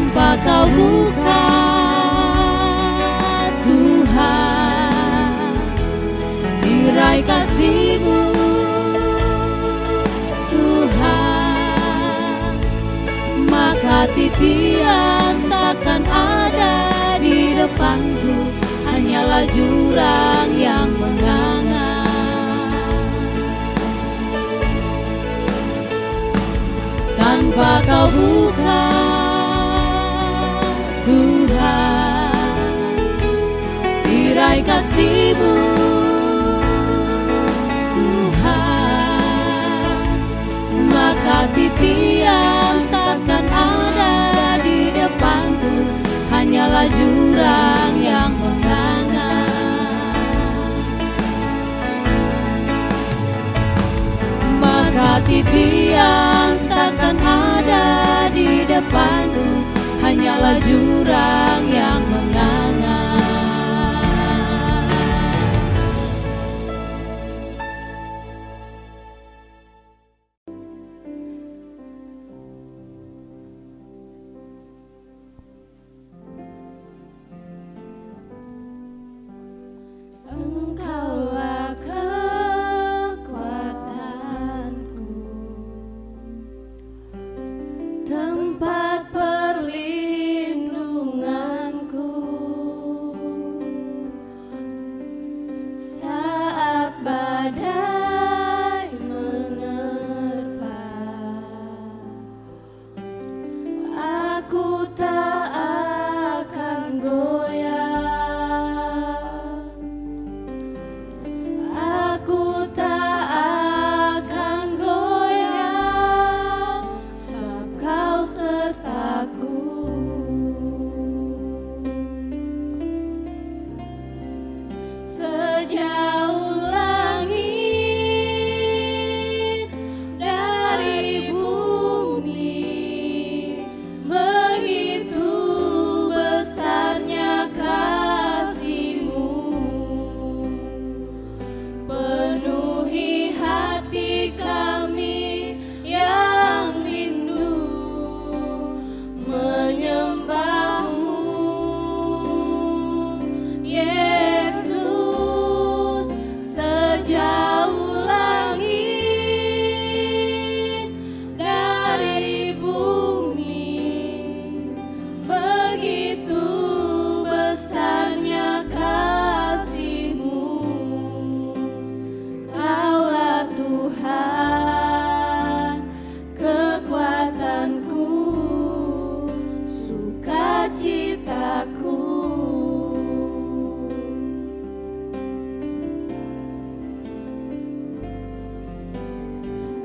tanpa Kau bukan Tuhan, tirai kasih-Mu Tuhan, maka titian takkan ada di depanku, hanyalah jurang yang menganga. Tanpa Kau bukan Tuhan, tirai kasih-Mu Tuhan, maka titian takkan ada di depanku, hanyalah jurang yang menganga. Maka titian takkan ada di depanku, hanyalah jurang yang menganga. Engkaulah kekuatanku, tempat perlindunganku, saat badai menerpa. Aku tak akan goyah, aku tak akan goyah, sebab Kau sertaku. Sejauh langit dari bumi, begitu besarnya kasih-Mu. Penuhi hati kami yang rindu menyembah-Mu, Yesus. Sejauh langit dari bumi, begitu besarnya kasih-Mu. Kaulah Tuhan, kekuatanku, sukacitaku.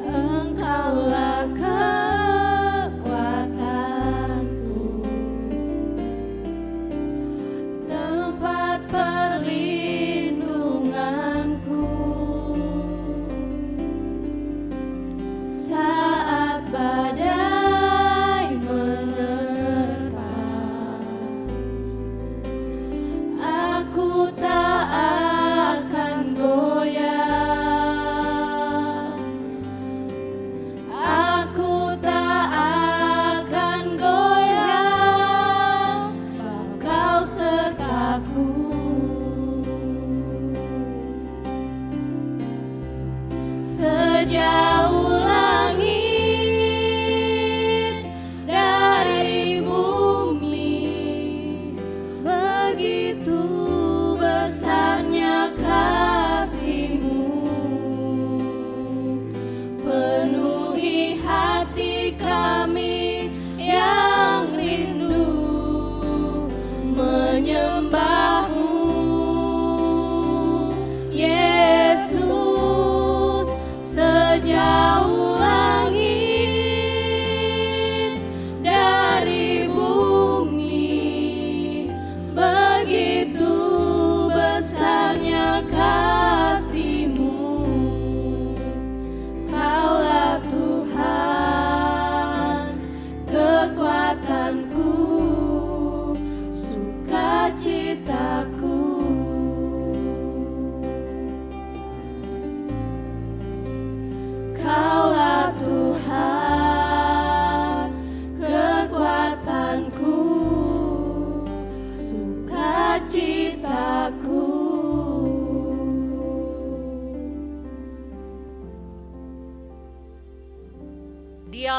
Engkaulah kekuatanku, tempat perlindunganku, saat badai menerpa.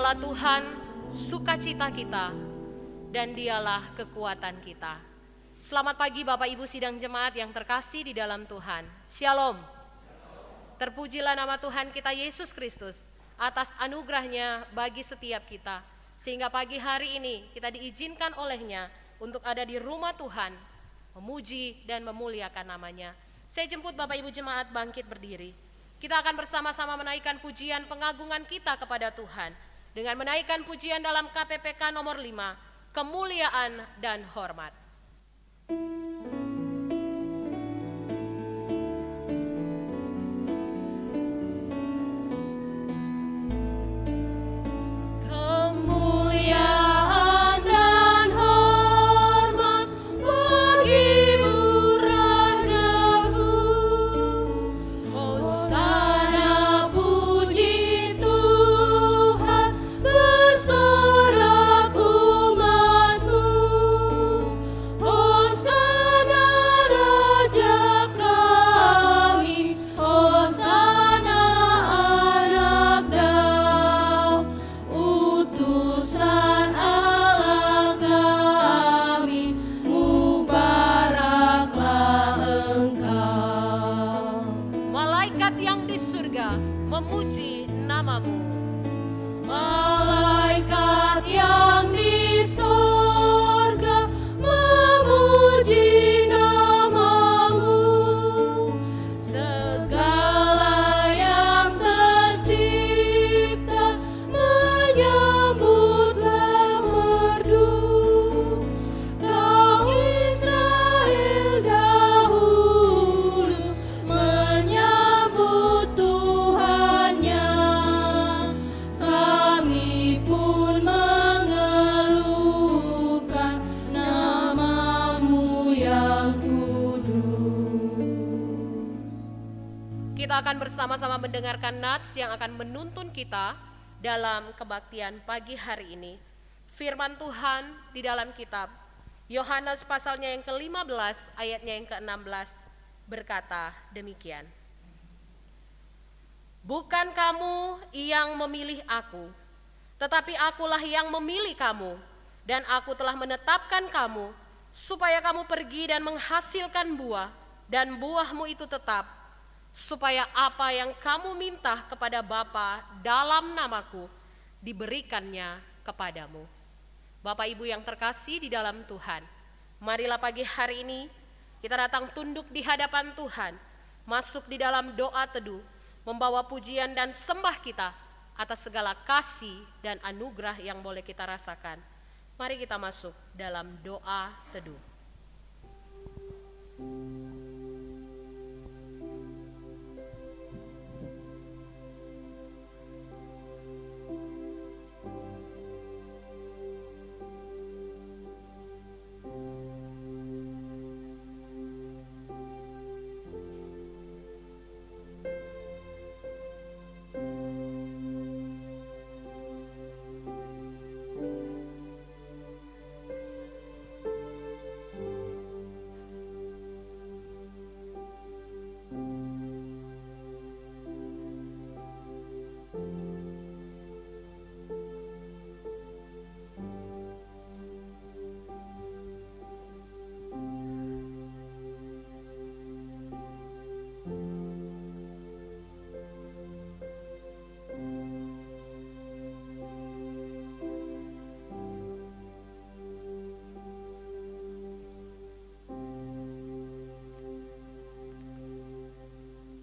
Dialah Tuhan sukacita kita dan dialah kekuatan kita. Selamat pagi Bapak Ibu sidang jemaat yang terkasih di dalam Tuhan. Shalom. Terpujilah nama Tuhan kita Yesus Kristus atas anugerahnya bagi setiap kita. Sehingga pagi hari ini kita diizinkan olehnya untuk ada di rumah Tuhan, memuji dan memuliakan namanya. Saya jemput Bapak Ibu jemaat bangkit berdiri. Kita akan bersama-sama menaikkan pujian pengagungan kita kepada Tuhan dengan menaikkan pujian dalam KPPK nomor 5, kemuliaan dan hormat. Bersama-sama mendengarkan nats yang akan menuntun kita dalam kebaktian pagi hari ini. Firman Tuhan di dalam kitab Yohanes pasalnya yang ke-15 ayatnya yang ke-16 berkata demikian. Bukan kamu yang memilih aku, tetapi akulah yang memilih kamu, dan aku telah menetapkan kamu supaya kamu pergi dan menghasilkan buah, dan buahmu itu tetap, supaya apa yang kamu minta kepada Bapa dalam namaku diberikannya kepadamu. Bapak Ibu yang terkasih di dalam Tuhan, marilah pagi hari ini kita datang tunduk di hadapan Tuhan, masuk di dalam doa teduh, membawa pujian dan sembah kita atas segala kasih dan anugerah yang boleh kita rasakan. Mari kita masuk dalam doa teduh.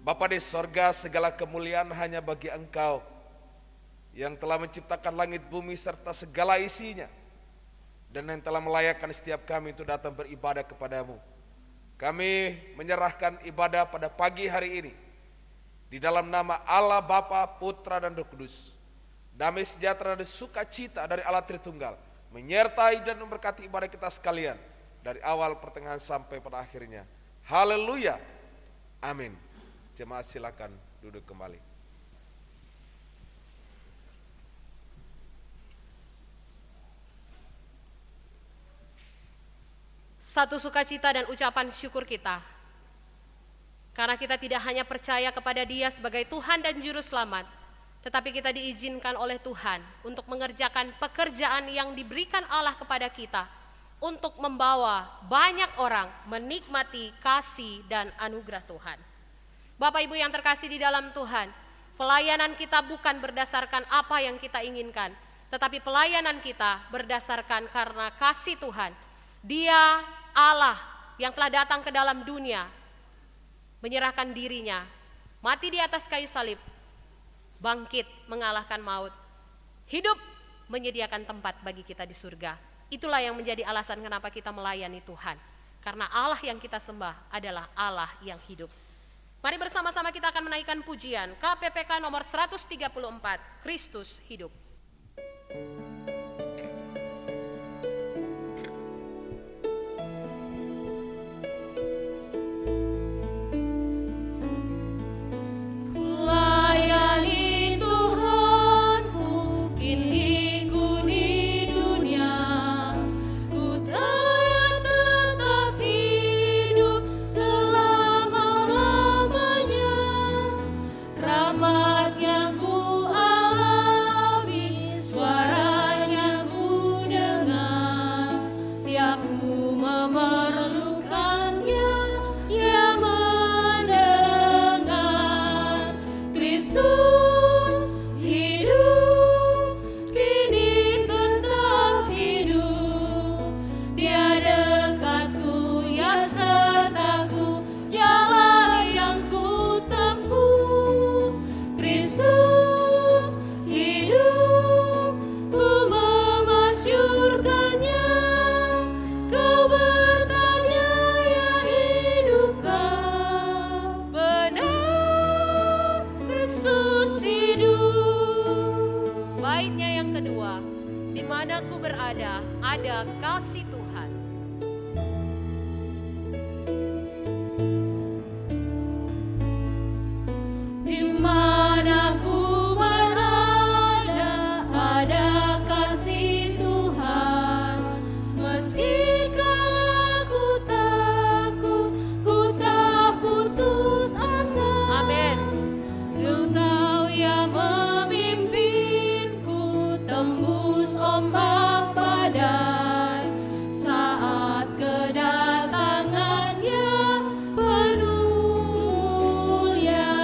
Bapa di sorga, segala kemuliaan hanya bagi Engkau yang telah menciptakan langit bumi serta segala isinya, dan yang telah melayakkan setiap kami untuk datang beribadah kepadamu. Kami menyerahkan ibadah pada pagi hari ini di dalam nama Allah Bapa, Putra dan Roh Kudus. Damai sejahtera dan sukacita dari Allah Tritunggal menyertai dan memberkati ibadah kita sekalian dari awal, pertengahan sampai pada akhirnya. Haleluya. Amin. Jemaat silakan duduk kembali. Satu sukacita dan ucapan syukur kita, karena kita tidak hanya percaya kepada Dia sebagai Tuhan dan Juru Selamat, tetapi kita diizinkan oleh Tuhan untuk mengerjakan pekerjaan yang diberikan Allah kepada kita, untuk membawa banyak orang menikmati kasih dan anugerah Tuhan. Bapak Ibu yang terkasih di dalam Tuhan, pelayanan kita bukan berdasarkan apa yang kita inginkan, tetapi pelayanan kita berdasarkan karena kasih Tuhan. Dia Allah yang telah datang ke dalam dunia, menyerahkan dirinya, mati di atas kayu salib, bangkit mengalahkan maut, hidup menyediakan tempat bagi kita di surga. Itulah yang menjadi alasan kenapa kita melayani Tuhan. Karena Allah yang kita sembah adalah Allah yang hidup. Mari bersama-sama kita akan menaikkan pujian KPPK nomor 134, Kristus Hidup. Rahmat-Nya ku alami, suara-Nya ku dengar. Tiap ku memerlukannya, Ia mendengar. Kristus hidup, kini tetap hidup. Dia dekatku, Ia sertaku, jalan yang ku tempuh. Kristus hidup, ku memasyurkannya. Kau bertanya, ya hidupkah? Benar, Kristus hidup. Baitnya yang kedua, di mana ku berada, ada kasih Tuhan. Di mana ku berada, ada kasih Tuhan. Meski kala ku takut, ku tak putus asa. Amin. Engkau yang memimpinku, tembus ombak badai. Saat kedatangannya penuh mulia.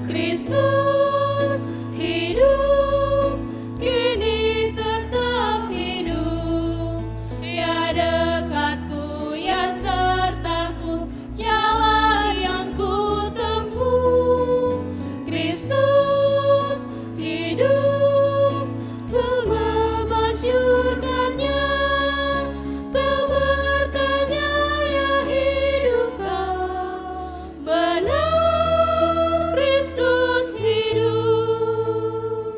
Kristus hidup, kini tetap hidup. Ya dekatku, ya sertaku, jalan yang ku tempuh. Kristus hidup, ku memasyurkannya. Kau bertanya, ya hidupkah? Benar, Kristus hidup.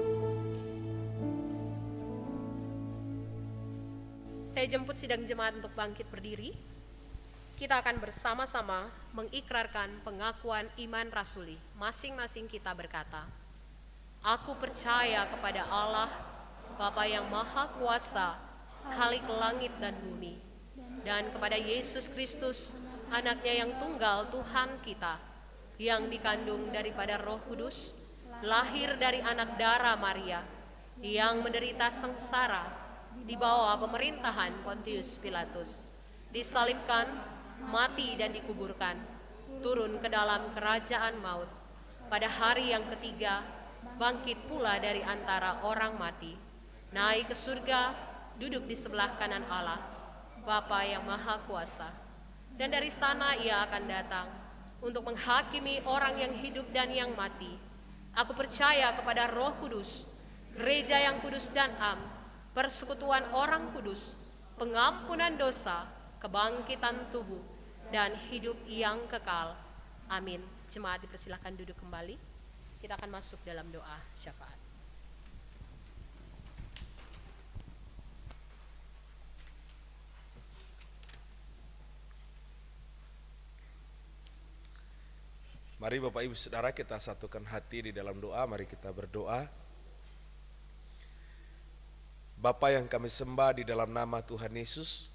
Saya jemput sidang jemaat untuk bangkit berdiri. Kita akan bersama-sama mengikrarkan pengakuan iman rasuli. Masing-masing kita berkata, aku percaya kepada Allah, Bapa yang Maha Kuasa, Khalik langit dan bumi, dan kepada Yesus Kristus, anaknya yang tunggal Tuhan kita, yang dikandung daripada Roh Kudus, lahir dari anak darah Maria, yang menderita sengsara di bawah pemerintahan Pontius Pilatus, disalibkan, mati dan dikuburkan, turun ke dalam kerajaan maut. Pada hari yang ketiga, bangkit pula dari antara orang mati, naik ke surga, duduk di sebelah kanan Allah, Bapa yang Maha Kuasa. Dan dari sana Ia akan datang untuk menghakimi orang yang hidup dan yang mati. Aku percaya kepada Roh Kudus, gereja yang kudus dan am, persekutuan orang kudus, pengampunan dosa, kebangkitan tubuh, dan hidup yang kekal. Amin. Jemaat dipersilakan duduk kembali. Kita akan masuk dalam doa syafaat. Mari Bapak Ibu Saudara kita satukan hati di dalam doa, mari kita berdoa. Bapa yang kami sembah di dalam nama Tuhan Yesus,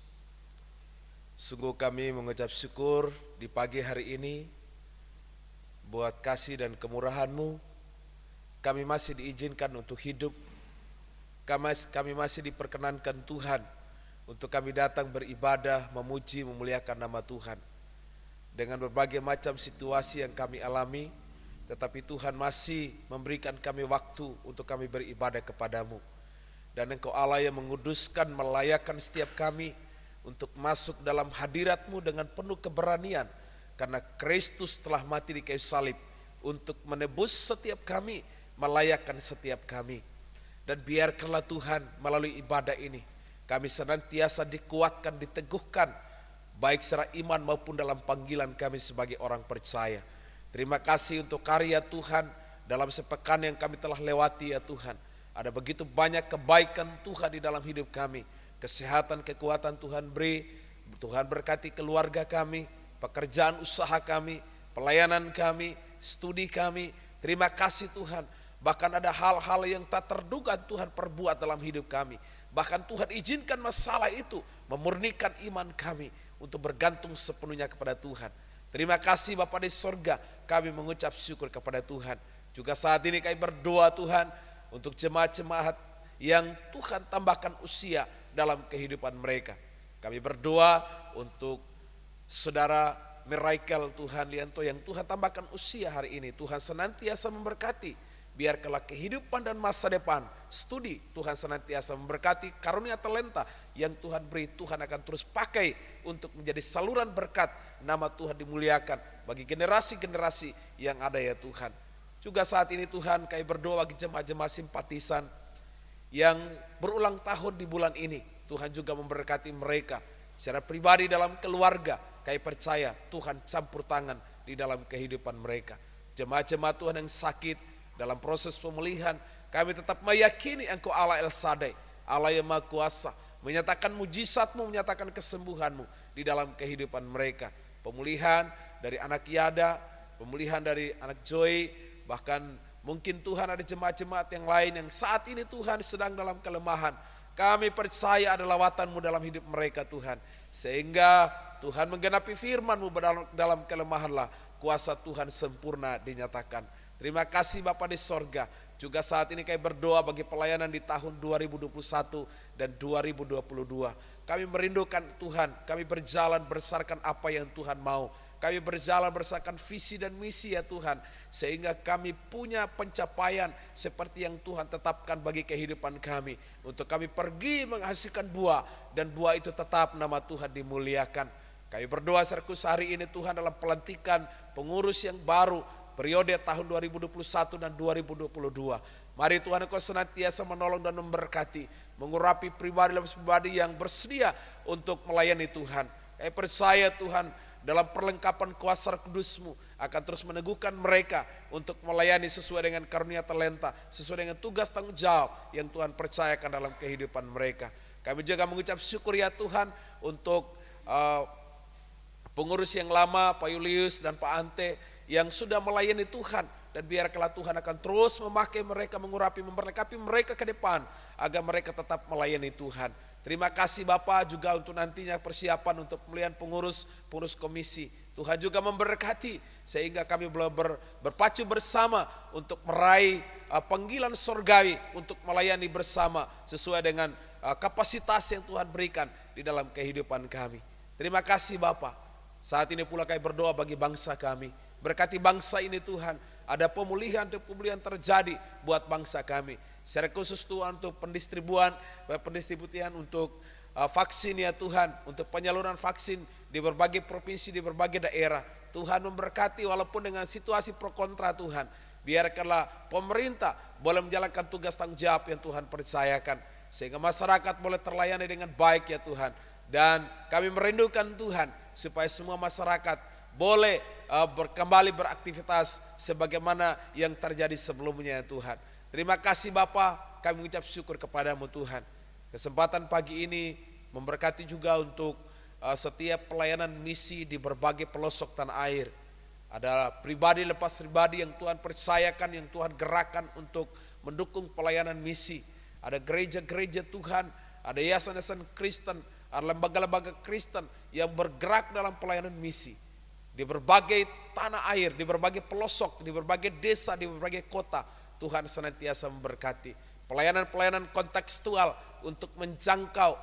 sungguh kami mengucap syukur di pagi hari ini buat kasih dan kemurahan-Mu kami masih diizinkan untuk hidup, kami masih diperkenankan Tuhan untuk kami datang beribadah, memuji, memuliakan nama Tuhan. Dengan berbagai macam situasi yang kami alami, tetapi Tuhan masih memberikan kami waktu untuk kami beribadah kepadamu. Dan Engkau Allah yang menguduskan, melayakkan setiap kami untuk masuk dalam hadirat-Mu dengan penuh keberanian, karena Kristus telah mati di kayu salib untuk menebus setiap kami, melayakkan setiap kami. Dan biarkanlah Tuhan melalui ibadah ini kami senantiasa dikuatkan, diteguhkan, baik secara iman maupun dalam panggilan kami sebagai orang percaya. Terima kasih untuk karya Tuhan dalam sepekan yang kami telah lewati ya Tuhan. Ada begitu banyak kebaikan Tuhan di dalam hidup kami. Kesehatan, kekuatan Tuhan beri. Tuhan berkati keluarga kami, pekerjaan usaha kami, pelayanan kami, studi kami. Terima kasih Tuhan. Bahkan ada hal-hal yang tak terduga Tuhan perbuat dalam hidup kami. Bahkan Tuhan izinkan masalah itu memurnikan iman kami untuk bergantung sepenuhnya kepada Tuhan. Terima kasih Bapa di sorga, kami mengucap syukur kepada Tuhan. Juga saat ini kami berdoa Tuhan untuk jemaat-jemaat yang Tuhan tambahkan usia dalam kehidupan mereka. Kami berdoa untuk saudara Mirakel Tuhan Lianto yang Tuhan tambahkan usia hari ini. Tuhan senantiasa memberkati. Biarkanlah kehidupan dan masa depan studi Tuhan senantiasa memberkati, karunia talenta yang Tuhan beri Tuhan akan terus pakai untuk menjadi saluran berkat, nama Tuhan dimuliakan bagi generasi-generasi yang ada ya Tuhan. Juga saat ini Tuhan kami berdoa bagi jemaat-jemaat simpatisan yang berulang tahun di bulan ini. Tuhan juga memberkati mereka secara pribadi dalam keluarga. Kami percaya Tuhan campur tangan di dalam kehidupan mereka. Jemaat-jemaat Tuhan yang sakit dalam proses pemulihan, kami tetap meyakini Engkau Allah El Shaddai, Allah yang Maha Kuasa, menyatakan mujizat-Mu, menyatakan kesembuhan-Mu di dalam kehidupan mereka. Pemulihan dari anak Yada, pemulihan dari anak Joy, bahkan mungkin Tuhan ada jemaat-jemaat yang lain yang saat ini Tuhan sedang dalam kelemahan. Kami percaya ada lawatan-Mu dalam hidup mereka Tuhan, sehingga Tuhan menggenapi firman-Mu dalam kelemahanlah kuasa Tuhan sempurna dinyatakan. Terima kasih Bapa di sorga. Juga saat ini kami berdoa bagi pelayanan di tahun 2021 dan 2022. Kami merindukan Tuhan, kami berjalan berdasarkan apa yang Tuhan mau. Kami berjalan berdasarkan visi dan misi ya Tuhan. Sehingga kami punya pencapaian seperti yang Tuhan tetapkan bagi kehidupan kami. Untuk kami pergi menghasilkan buah, dan buah itu tetap nama Tuhan dimuliakan. Kami berdoa serkus hari ini Tuhan dalam pelantikan pengurus yang baru periode tahun 2021 dan 2022. Mari Tuhan Engkau senantiasa menolong dan memberkati, mengurapi pribadi yang bersedia untuk melayani Tuhan. Kami percaya Tuhan dalam perlengkapan kuasa kudus-Mu akan terus meneguhkan mereka untuk melayani sesuai dengan karunia talenta, sesuai dengan tugas tanggung jawab yang Tuhan percayakan dalam kehidupan mereka. Kami juga mengucap syukur ya Tuhan untuk pengurus yang lama, Pak Julius dan Pak Ante, yang sudah melayani Tuhan, dan biarkanlah Tuhan akan terus memakai mereka, mengurapi, memberkati mereka ke depan agar mereka tetap melayani Tuhan. Terima kasih Bapak juga untuk nantinya persiapan untuk pemilihan pengurus komisi. Tuhan juga memberkati sehingga kami boleh berpacu bersama untuk meraih panggilan surgawi untuk melayani bersama sesuai dengan kapasitas yang Tuhan berikan di dalam kehidupan kami. Terima kasih Bapak. Saat ini pula kami berdoa bagi bangsa kami. Berkati bangsa ini Tuhan, ada pemulihan terjadi buat bangsa kami. Secara khusus Tuhan untuk pendistribusian untuk vaksin ya Tuhan, untuk penyaluran vaksin di berbagai provinsi, di berbagai daerah. Tuhan memberkati walaupun dengan situasi pro kontra Tuhan. Biarkanlah pemerintah boleh menjalankan tugas tanggung jawab yang Tuhan percayakan. Sehingga masyarakat boleh terlayani dengan baik ya Tuhan. Dan kami merindukan Tuhan supaya semua masyarakat boleh kembali beraktivitas sebagaimana yang terjadi sebelumnya ya Tuhan. Terima kasih Bapa, kami mengucap syukur kepadamu Tuhan. Kesempatan pagi ini memberkati juga untuk setiap pelayanan misi di berbagai pelosok tanah air. Ada pribadi lepas pribadi yang Tuhan percayakan, yang Tuhan gerakkan untuk mendukung pelayanan misi. Ada gereja-gereja Tuhan, ada yayasan-yayasan Kristen, ada lembaga-lembaga Kristen yang bergerak dalam pelayanan misi. Di berbagai tanah air, di berbagai pelosok, di berbagai desa, di berbagai kota. Tuhan senantiasa memberkati. Pelayanan-pelayanan kontekstual untuk menjangkau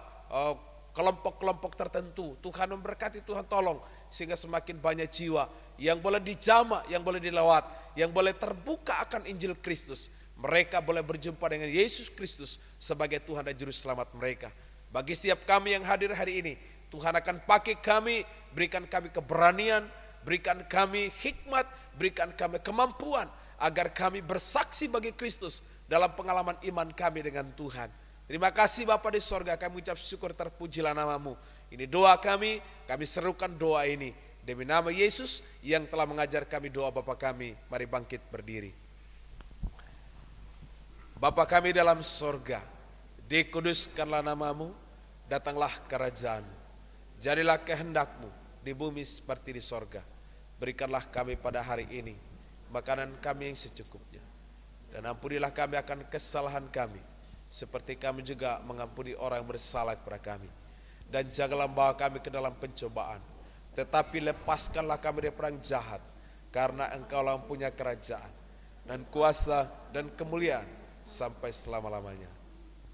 kelompok-kelompok tertentu. Tuhan memberkati, Tuhan tolong. Sehingga semakin banyak jiwa yang boleh dijamah, yang boleh dilewat, yang boleh terbuka akan Injil Kristus. Mereka boleh berjumpa dengan Yesus Kristus sebagai Tuhan dan Juru Selamat mereka. Bagi setiap kami yang hadir hari ini, Tuhan akan pakai kami, berikan kami keberanian, berikan kami hikmat, berikan kami kemampuan, agar kami bersaksi bagi Kristus dalam pengalaman iman kami dengan Tuhan. Terima kasih Bapa di sorga, kami ucap syukur, terpujilah namamu. Ini doa kami serukan doa ini demi nama Yesus yang telah mengajar kami doa Bapa kami. Mari bangkit berdiri. Bapa kami dalam sorga, dikuduskanlah namamu, datanglah kerajaan, jadilah kehendakmu di bumi seperti di sorga. Berikanlah kami pada hari ini makanan kami yang secukupnya, dan ampunilah kami akan kesalahan kami, seperti kami juga mengampuni orang yang bersalah kepada kami. Dan janganlah membawa kami ke dalam pencobaan, tetapi lepaskanlah kami dari perang jahat, karena Engkau-lah yang punya kerajaan dan kuasa dan kemuliaan sampai selama-lamanya.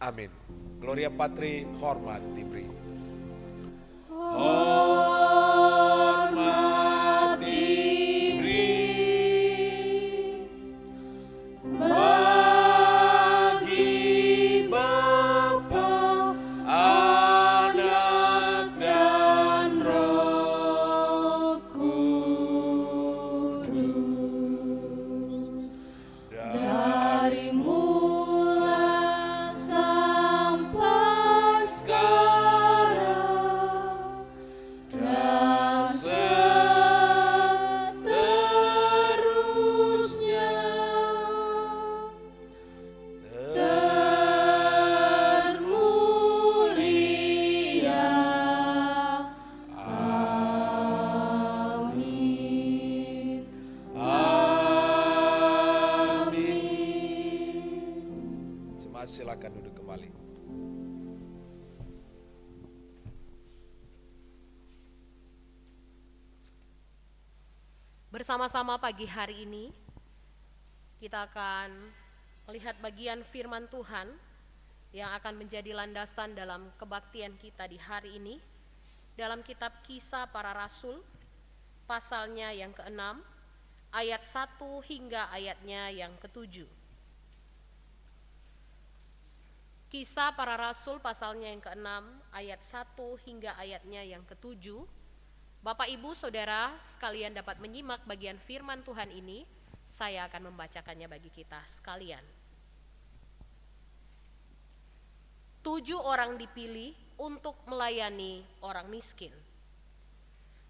Amin. Gloria Patri, hormat diberi. Hormat diberi bagi Bapa, Anak dan Roh Kudus. Dari mula sampai sekarang dan seterusnya, termulia. Amin. Amin. Semua silakan duduk kembali. Bersama-sama pagi hari ini kita akan melihat bagian firman Tuhan yang akan menjadi landasan dalam kebaktian kita di hari ini dalam kitab Kisah Para Rasul, pasalnya yang ke-6, ayat 1 hingga ayatnya yang ke-7. Kisah Para Rasul pasalnya yang ke-6, ayat 1 hingga ayatnya yang ke-7. Bapak, Ibu, Saudara sekalian dapat menyimak bagian firman Tuhan ini. Saya akan membacakannya bagi kita sekalian. 7 orang dipilih untuk melayani orang miskin.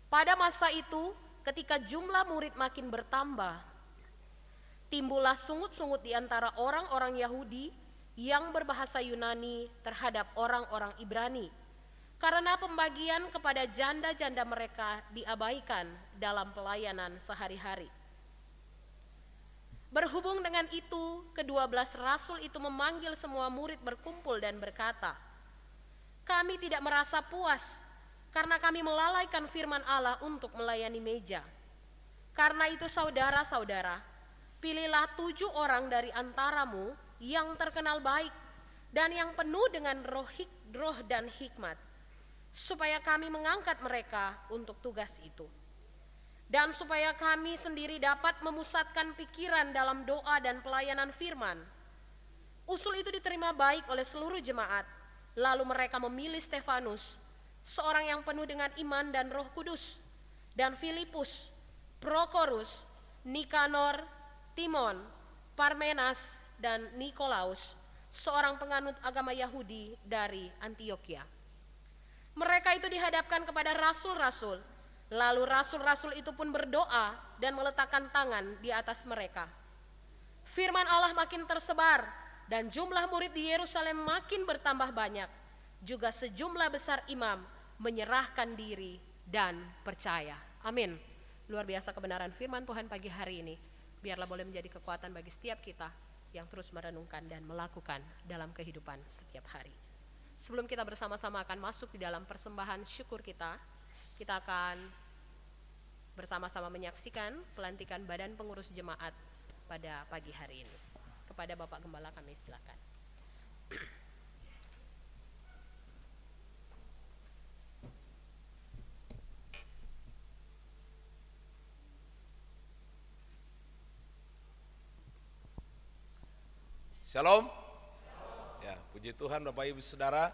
Pada masa itu, ketika jumlah murid makin bertambah, timbullah sungut-sungut di antara orang-orang Yahudi yang berbahasa Yunani terhadap orang-orang Ibrani, karena pembagian kepada janda-janda mereka diabaikan dalam pelayanan sehari-hari. Berhubung dengan itu, ke-12 rasul itu memanggil semua murid berkumpul dan berkata, "Kami tidak merasa puas karena kami melalaikan firman Allah untuk melayani meja. Karena itu saudara-saudara, pilihlah 7 orang dari antaramu yang terkenal baik dan yang penuh dengan roh dan hikmat, supaya kami mengangkat mereka untuk tugas itu. Dan supaya kami sendiri dapat memusatkan pikiran dalam doa dan pelayanan firman." Usul itu diterima baik oleh seluruh jemaat. Lalu mereka memilih Stefanus, seorang yang penuh dengan iman dan Roh Kudus, dan Filipus, Prokorus, Nikanor, Timon, Parmenas, dan Nikolaus, seorang penganut agama Yahudi dari Antioquia. Mereka itu dihadapkan kepada rasul-rasul. Lalu rasul-rasul itu pun berdoa dan meletakkan tangan di atas mereka. Firman Allah makin tersebar dan jumlah murid di Yerusalem makin bertambah banyak. Juga sejumlah besar imam menyerahkan diri dan percaya. Amin. Luar biasa kebenaran firman Tuhan pagi hari ini. Biarlah boleh menjadi kekuatan bagi setiap kita yang terus merenungkan dan melakukan dalam kehidupan setiap hari. Sebelum kita bersama-sama akan masuk di dalam persembahan syukur kita akan bersama-sama menyaksikan pelantikan badan pengurus jemaat pada pagi hari ini. kepada Bapak Gembala kami silakan. Shalom. Ya, puji Tuhan Bapak Ibu Saudara,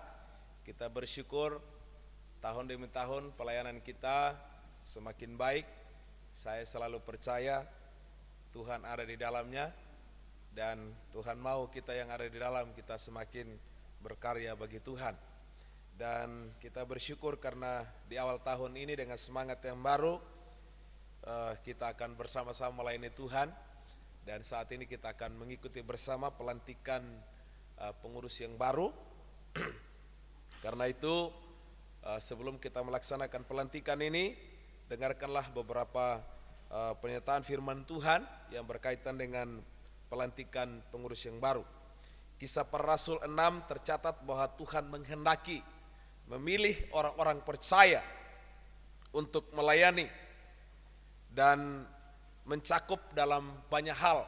kita bersyukur tahun demi tahun pelayanan kita semakin baik. Saya selalu percaya Tuhan ada di dalamnya, dan Tuhan mau kita yang ada di dalam kita semakin berkarya bagi Tuhan. Dan kita bersyukur karena di awal tahun ini dengan semangat yang baru kita akan bersama-sama melayani Tuhan. Dan saat ini kita akan mengikuti bersama pelantikan pengurus yang baru. Karena itu sebelum kita melaksanakan pelantikan ini, dengarkanlah beberapa pernyataan firman Tuhan yang berkaitan dengan pelantikan pengurus yang baru. Kisah Para Rasul 6 tercatat bahwa Tuhan menghendaki memilih orang-orang percaya untuk melayani dan mencakup dalam banyak hal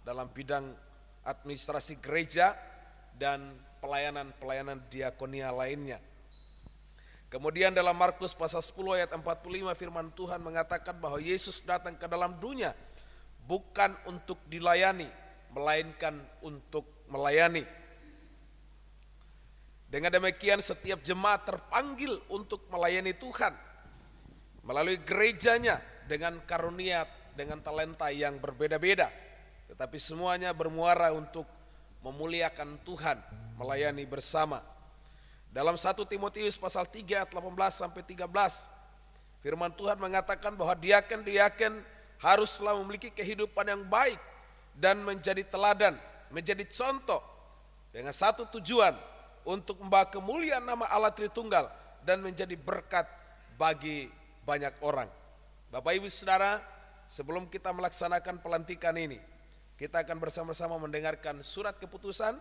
dalam bidang administrasi gereja dan pelayanan-pelayanan diakonia lainnya. Kemudian dalam Markus pasal 10 ayat 45 firman Tuhan mengatakan bahwa Yesus datang ke dalam dunia bukan untuk dilayani, melainkan untuk melayani. Dengan demikian setiap jemaat terpanggil untuk melayani Tuhan melalui gerejanya dengan karunia, dengan talenta yang berbeda-beda, tetapi semuanya bermuara untuk memuliakan Tuhan, melayani bersama. Dalam 1 Timotius pasal 3 ayat 18 sampai 13, firman Tuhan mengatakan bahwa diaken-diaken haruslah memiliki kehidupan yang baik dan menjadi teladan, menjadi contoh dengan satu tujuan, untuk membawa kemuliaan nama Allah Tritunggal dan menjadi berkat bagi banyak orang. Bapak Ibu Saudara, sebelum kita melaksanakan pelantikan ini, kita akan bersama-sama mendengarkan surat keputusan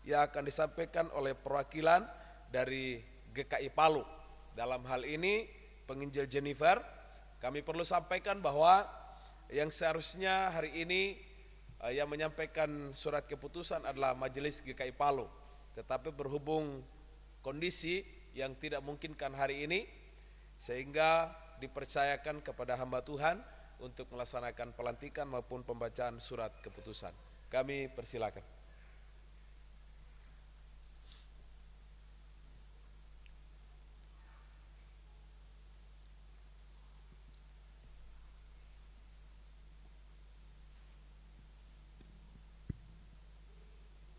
yang akan disampaikan oleh perwakilan dari GKI Palu. Dalam hal ini penginjil Jennifer, kami perlu sampaikan bahwa yang seharusnya hari ini yang menyampaikan surat keputusan adalah Majelis GKI Palu. Tetapi berhubung kondisi yang tidak memungkinkan hari ini, sehingga dipercayakan kepada hamba Tuhan untuk melaksanakan pelantikan maupun pembacaan surat keputusan. Kami persilakan.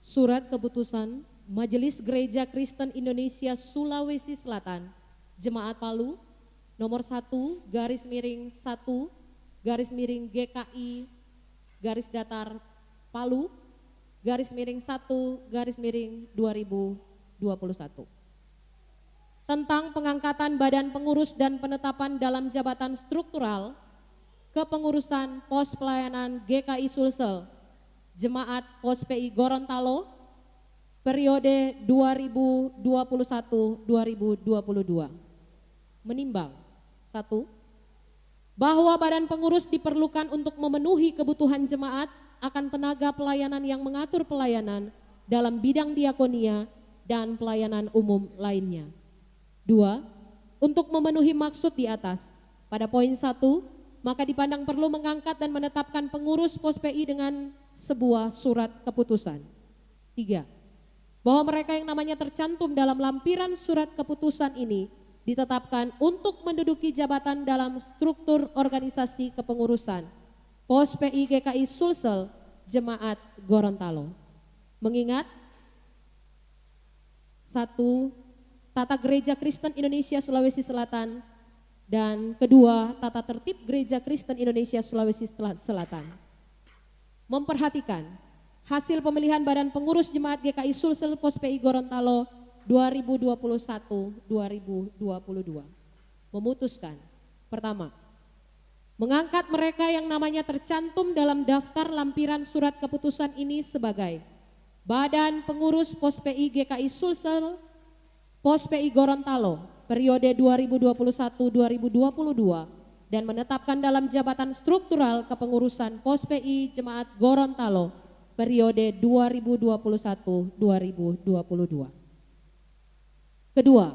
Surat keputusan Majelis Gereja Kristen Indonesia Sulawesi Selatan, Jemaat Palu, nomor 1/1/GKI Palu _1/2021 tentang pengangkatan badan pengurus dan penetapan dalam jabatan struktural kepengurusan pos pelayanan GKI Sulsel Jemaat Pos PI Gorontalo periode 2021-2022. Menimbang 1. Bahwa badan pengurus diperlukan untuk memenuhi kebutuhan jemaat akan tenaga pelayanan yang mengatur pelayanan dalam bidang diakonia dan pelayanan umum lainnya. 2. Untuk memenuhi maksud di atas, pada poin 1, maka dipandang perlu mengangkat dan menetapkan pengurus pos PI dengan sebuah surat keputusan. 3. Bahwa mereka yang namanya tercantum dalam lampiran surat keputusan ini ditetapkan untuk menduduki jabatan dalam struktur organisasi kepengurusan Pos PI GKI Sulsel Jemaat Gorontalo. Mengingat 1. Tata Gereja Kristen Indonesia Sulawesi Selatan, dan 2. Tata Tertib Gereja Kristen Indonesia Sulawesi Selatan. Memperhatikan hasil pemilihan badan pengurus Jemaat GKI Sulsel Pos PI Gorontalo 2021-2022. Memutuskan, pertama, mengangkat mereka yang namanya tercantum dalam daftar lampiran surat keputusan ini sebagai badan pengurus Pos PI GKI Sulsel Pos PI Gorontalo periode 2021-2022 dan menetapkan dalam jabatan struktural kepengurusan Pos PI Jemaat Gorontalo periode 2021-2022. Kedua,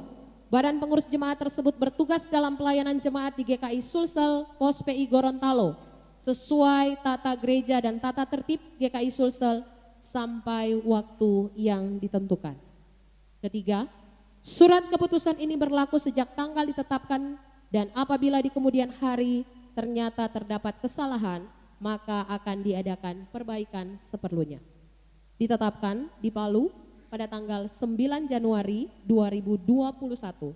Badan Pengurus Jemaat tersebut bertugas dalam pelayanan jemaat di GKI Sulsel Pos PI Gorontalo sesuai tata gereja dan tata tertib GKI Sulsel sampai waktu yang ditentukan. Ketiga, surat keputusan ini berlaku sejak tanggal ditetapkan dan apabila di kemudian hari ternyata terdapat kesalahan, maka akan diadakan perbaikan seperlunya. Ditetapkan di Palu pada tanggal 9 Januari 2021.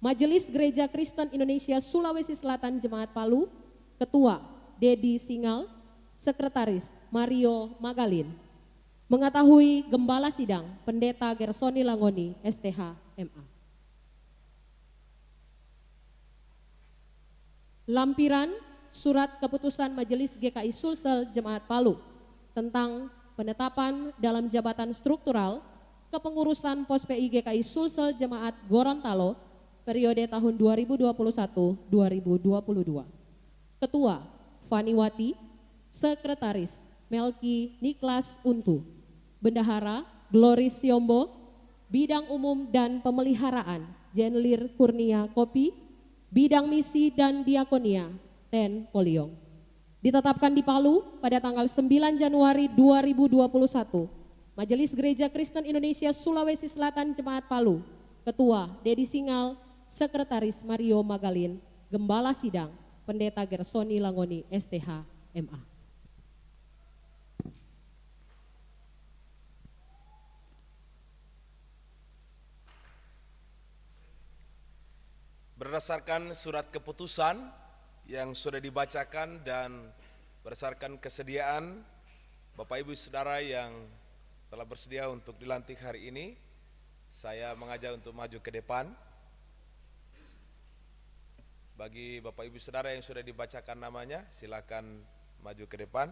Majelis Gereja Kristen Indonesia Sulawesi Selatan Jemaat Palu, Ketua Dedi Singal, Sekretaris Mario Magalin. Mengetahui Gembala Sidang Pendeta Gersoni Langoni, STH, MA. Lampiran Surat Keputusan Majelis GKI Sulsel Jemaat Palu tentang penetapan dalam jabatan struktural kepengurusan Pos PI GKI Sulsel Jemaat Gorontalo periode tahun 2021-2022. Ketua Faniwati, Sekretaris Melki Niklas Untu, Bendahara Gloris Siombo, Bidang Umum dan Pemeliharaan Jenlir Kurnia Kopi, Bidang Misi dan Diakonia Ten Poliong. Ditetapkan di Palu pada tanggal 9 Januari 2021. Majelis Gereja Kristen Indonesia Sulawesi Selatan Jemaat Palu, Ketua Dedi Singal, Sekretaris Mario Magalin, Gembala Sidang Pendeta Gersoni Langoni, STH, MA. Berdasarkan surat keputusan yang sudah dibacakan dan berdasarkan kesediaan Bapak Ibu Saudara yang telah bersedia untuk dilantik hari ini, saya mengajak untuk maju ke depan. Bagi Bapak Ibu Saudara yang sudah dibacakan namanya, silakan maju ke depan.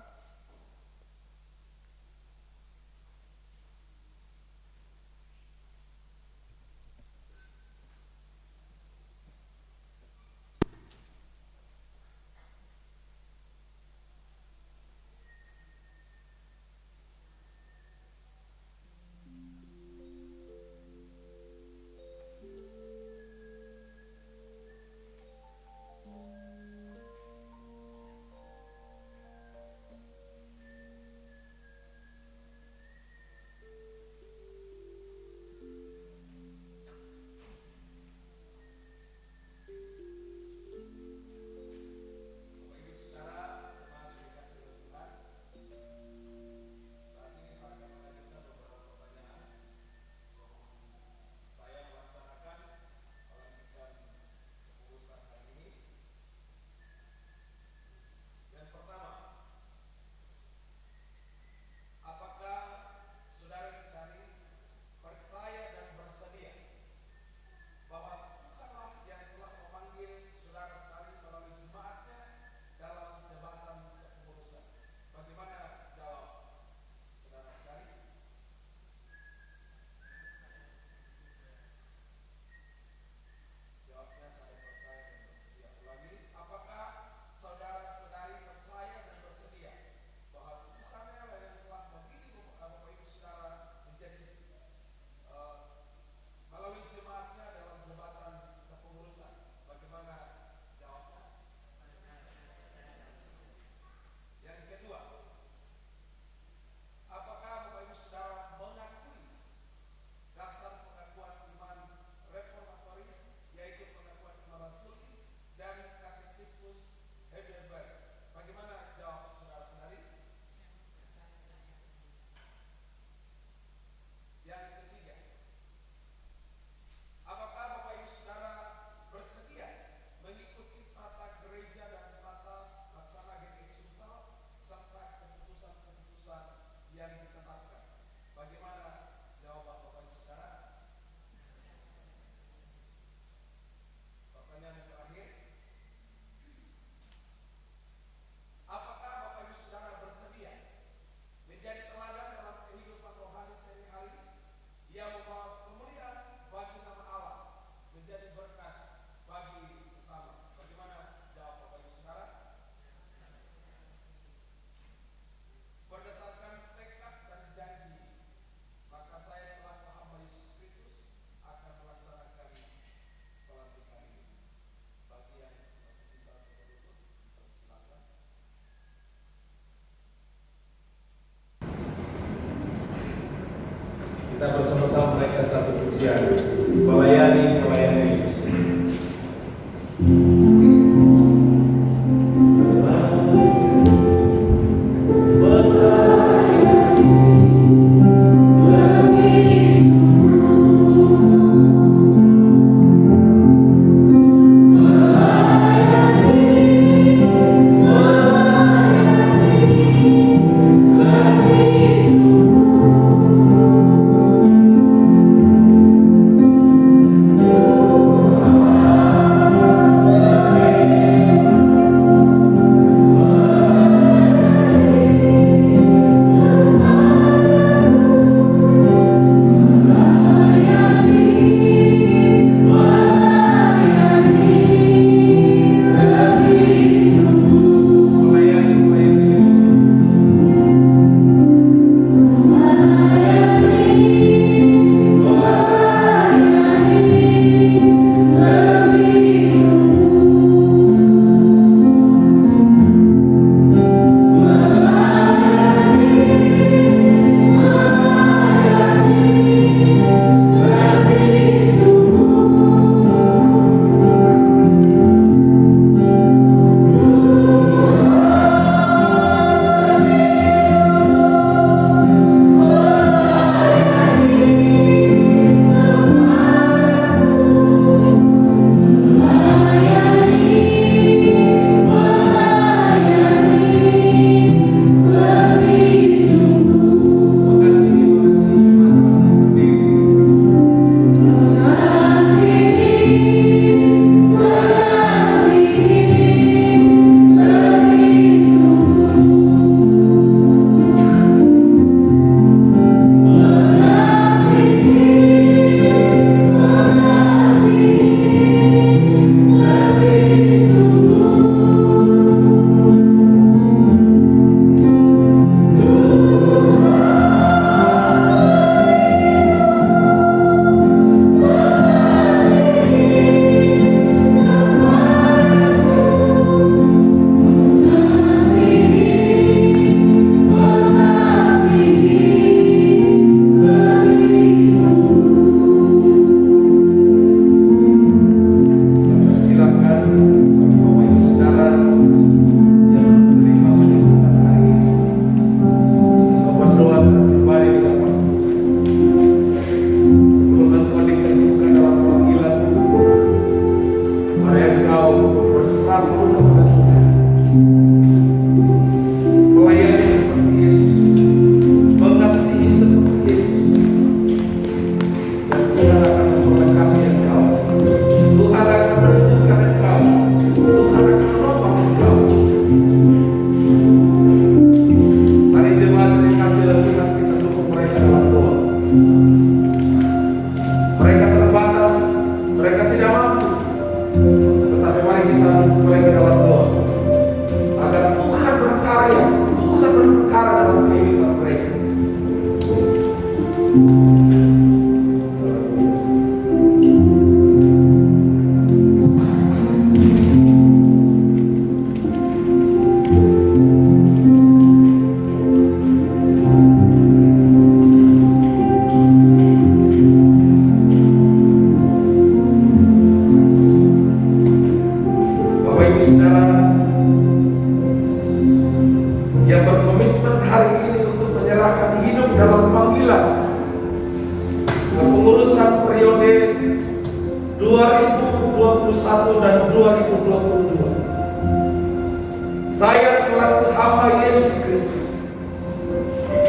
dan 2022. Saya selaku hamba Yesus Kristus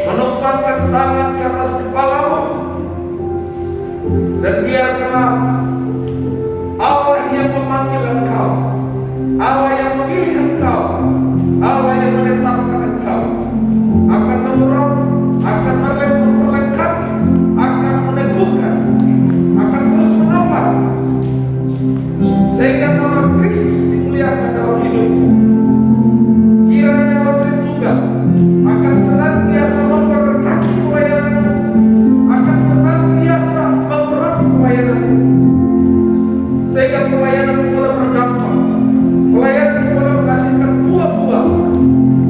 menumpangkan tangan ke atas kepalamu, dan biarkanlah Allah yang memanggil engkau, Allah yang memilih engkau, Allah yang menetapkan engkau akan memenuhi, akan memperlengkapi, akan meneguhkan, akan terus menopang, sehingga nama Kristus dimuliakan dalam hidupmu. Kiranya Allah Tritunggal akan senantiasa memberkati pelayananmu, akan senantiasa memberkati pelayananmu, sehingga pelayananmu boleh berdampak, pelayananmu boleh menghasilkan buah-buah,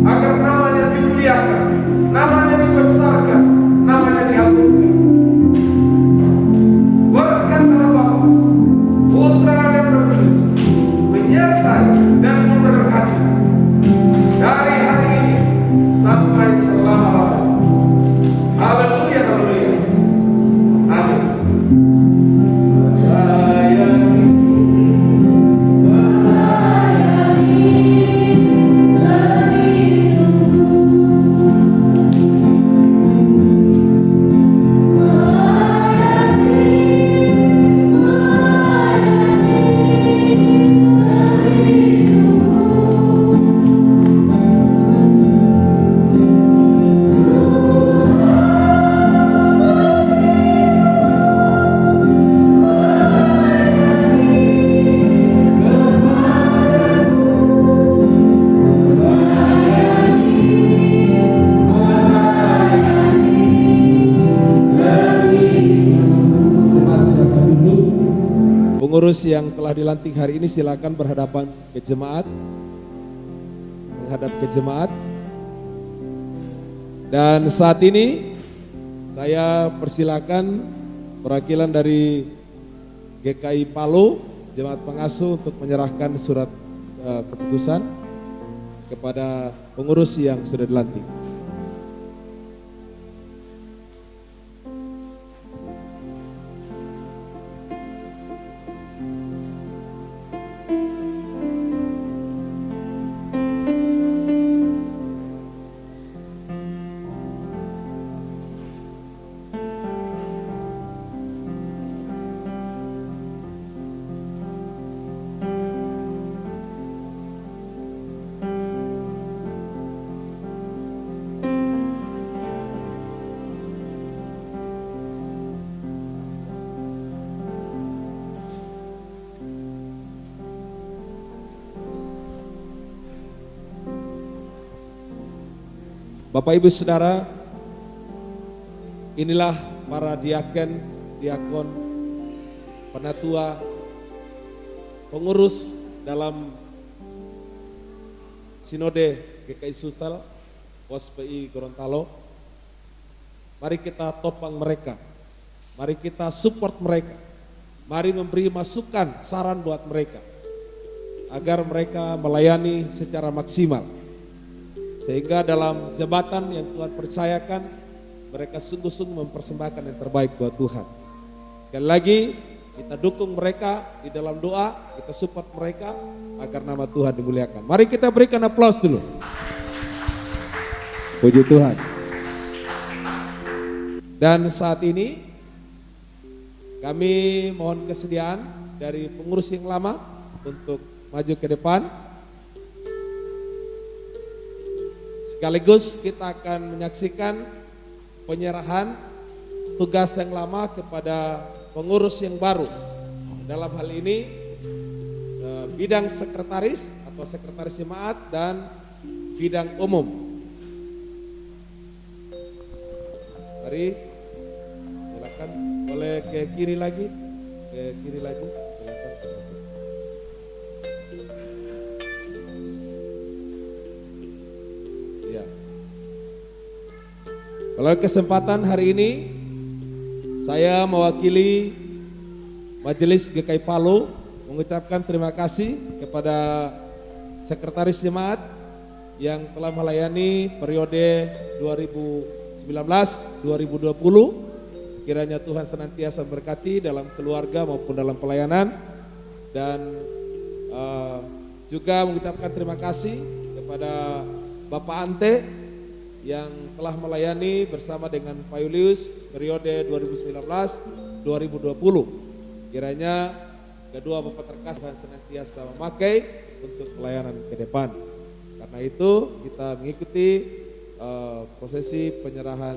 agar namanya dimuliakan, namanya dibesarkan, namanya diagungkan. Berkatlah Bapa, Putra dan Roh Kudus menyertai dan memberkati dari hari ini sampai selama-lamanya. Haleluya, haleluya. Amin. Pengurus yang telah dilantik hari ini silakan berhadapan ke jemaat, menghadap ke jemaat. Dan saat ini saya persilakan perwakilan dari GKI Palu, Jemaat Pengasuh, untuk menyerahkan surat keputusan kepada pengurus yang sudah dilantik. Bapak Ibu Saudara, inilah para diaken, diakon, penatua, pengurus dalam Sinode GKI Sulsel, Pos PI Gorontalo. Mari kita topang mereka, mari kita support mereka, mari memberi masukan, saran buat mereka, agar mereka melayani secara maksimal. Sehingga dalam jabatan yang Tuhan percayakan, mereka sungguh-sungguh mempersembahkan yang terbaik buat Tuhan. Sekali lagi, kita dukung mereka di dalam doa, kita support mereka agar nama Tuhan dimuliakan. Mari kita berikan aplaus dulu. Puji Tuhan. Dan saat ini, kami mohon kesediaan dari pengurus yang lama untuk maju ke depan. Sekaligus kita akan menyaksikan penyerahan tugas yang lama kepada pengurus yang baru. Dalam hal ini bidang sekretaris atau sekretaris jemaat dan bidang umum. Mari silakan, boleh ke kiri lagi, silakan. Kalau kesempatan hari ini saya mewakili Majelis GKI Palu mengucapkan terima kasih kepada Sekretaris Jemaat yang telah melayani periode 2019-2020. Kiranya Tuhan senantiasa berkati dalam keluarga maupun dalam pelayanan. dan juga mengucapkan terima kasih kepada Bapak Ante yang telah melayani bersama dengan Pak Julius periode 2019-2020. Kiranya kedua Bapak terkasih dan senantiasa memakai untuk pelayanan ke depan. Karena itu kita mengikuti prosesi penyerahan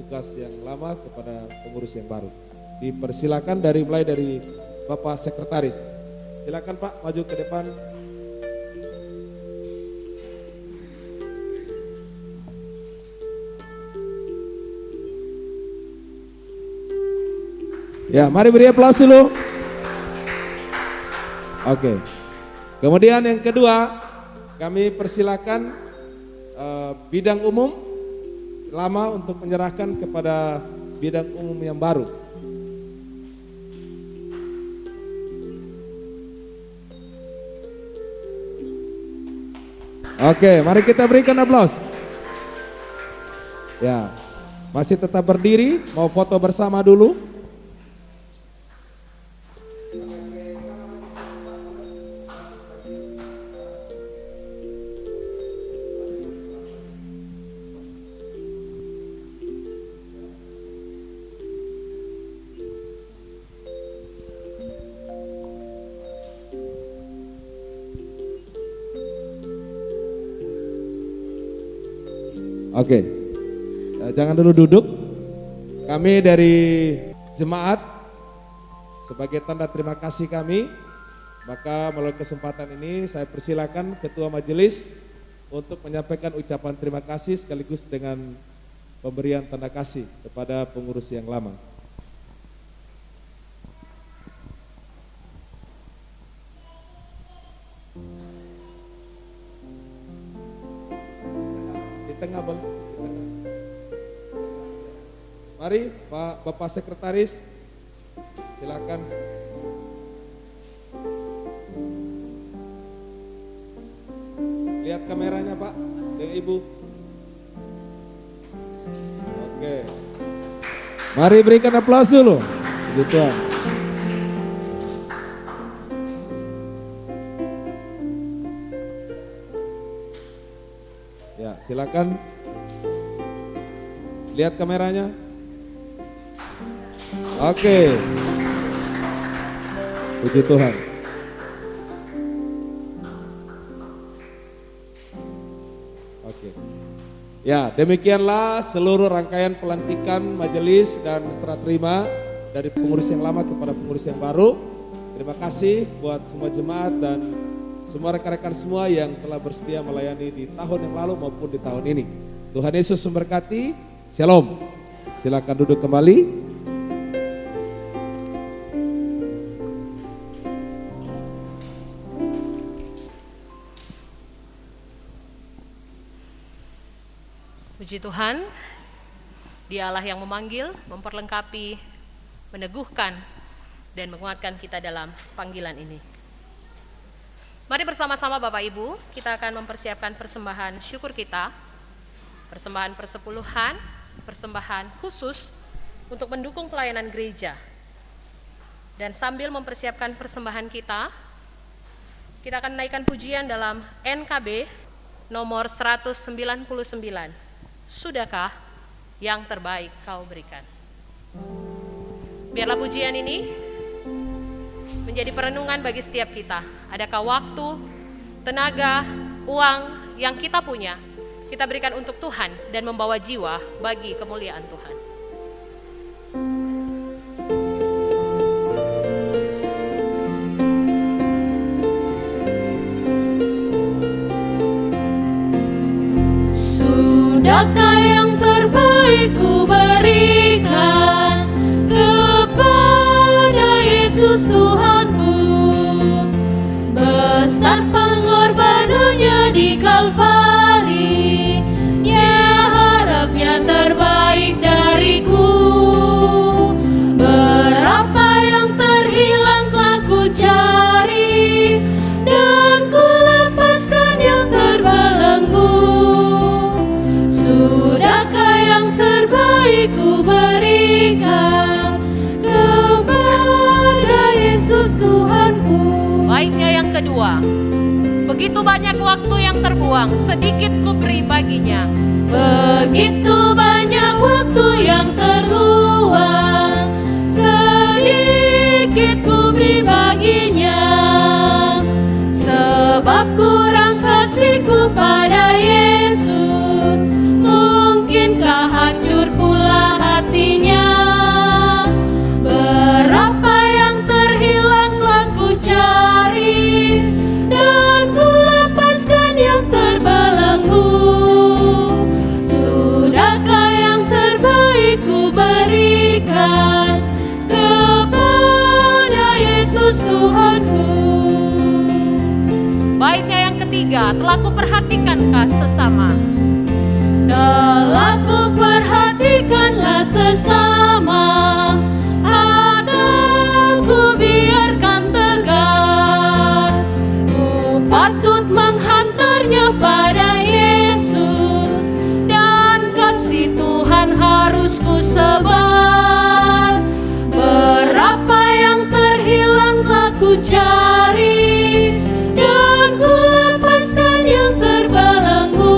tugas yang lama kepada pengurus yang baru. Dipersilakan mulai dari Bapak Sekretaris. Silakan Pak, maju ke depan. Ya, mari beri aplaus dulu. Oke. Kemudian yang kedua, kami persilakan bidang umum lama untuk menyerahkan kepada bidang umum yang baru. Oke, mari kita berikan aplaus. Ya, masih tetap berdiri, mau foto bersama dulu. Oke, jangan dulu duduk. Kami dari jemaat sebagai tanda terima kasih kami, maka melalui kesempatan ini saya persilakan Ketua Majelis untuk menyampaikan ucapan terima kasih sekaligus dengan pemberian tanda kasih kepada pengurus yang lama. Tengah bang, di tengah. Mari Pak Bapak Sekretaris, silakan. Lihat kameranya Pak, dan Ibu. Oke, mari berikan aplaus dulu. Gitu. Ya, silakan. Lihat kameranya. Oke. Puji Tuhan. Oke. Ya, demikianlah seluruh rangkaian pelantikan majelis dan serah terima dari pengurus yang lama kepada pengurus yang baru. Terima kasih buat semua jemaat dan semua rekan-rekan semua yang telah bersedia melayani di tahun yang lalu maupun di tahun ini. Tuhan Yesus memberkati. Shalom. Silakan duduk kembali. Puji Tuhan, Dialah yang memanggil, memperlengkapi, meneguhkan, dan menguatkan kita dalam panggilan ini. Mari bersama-sama Bapak Ibu, kita akan mempersiapkan persembahan syukur kita, persembahan persepuluhan, persembahan khusus untuk mendukung pelayanan gereja. Dan sambil mempersiapkan persembahan kita akan menaikkan pujian dalam NKB nomor 199. Sudahkah yang terbaik kau berikan? Biarlah pujian ini menjadi perenungan bagi setiap kita. Adakah waktu, tenaga, uang yang kita punya, kita berikan untuk Tuhan dan membawa jiwa bagi kemuliaan Tuhan. Sudahkah yang terbaik ku berikan kepada Yesus Tuhanku, besar pengorbanannya di Kalvari, ya harapnya terbaik dariku. Berapa yang terhilang telah ku cari, dan ku lepaskan yang terbelenggu. Sudahkah yang terbaik ku berikan kepada Yesus Tuhanku? Baitnya yang kedua. Begitu banyak waktu yang terbuang, sedikit kuberi baginya. Begitu banyak waktu yang terluang, sedikit ku beri baginya. Sebab kurang kasihku pada Yesus, mungkinkah hancur pula hatinya. Berapa yang terhilang telah ku cari, dan ku lepaskan yang terbelenggu. Sudahkah yang terbaik ku berikan kepada Yesus Tuhanku. Baitnya yang ketiga, telah kuperhatikankah sesama. Telah ku perhatikanlah sesama, atau ku biarkan tegar. Ku patut menghantarnya pada Yesus, dan kasih Tuhan harus ku sebar. Berapa yang terhilang telah ku cari, dan ku lepaskan yang terbelenggu.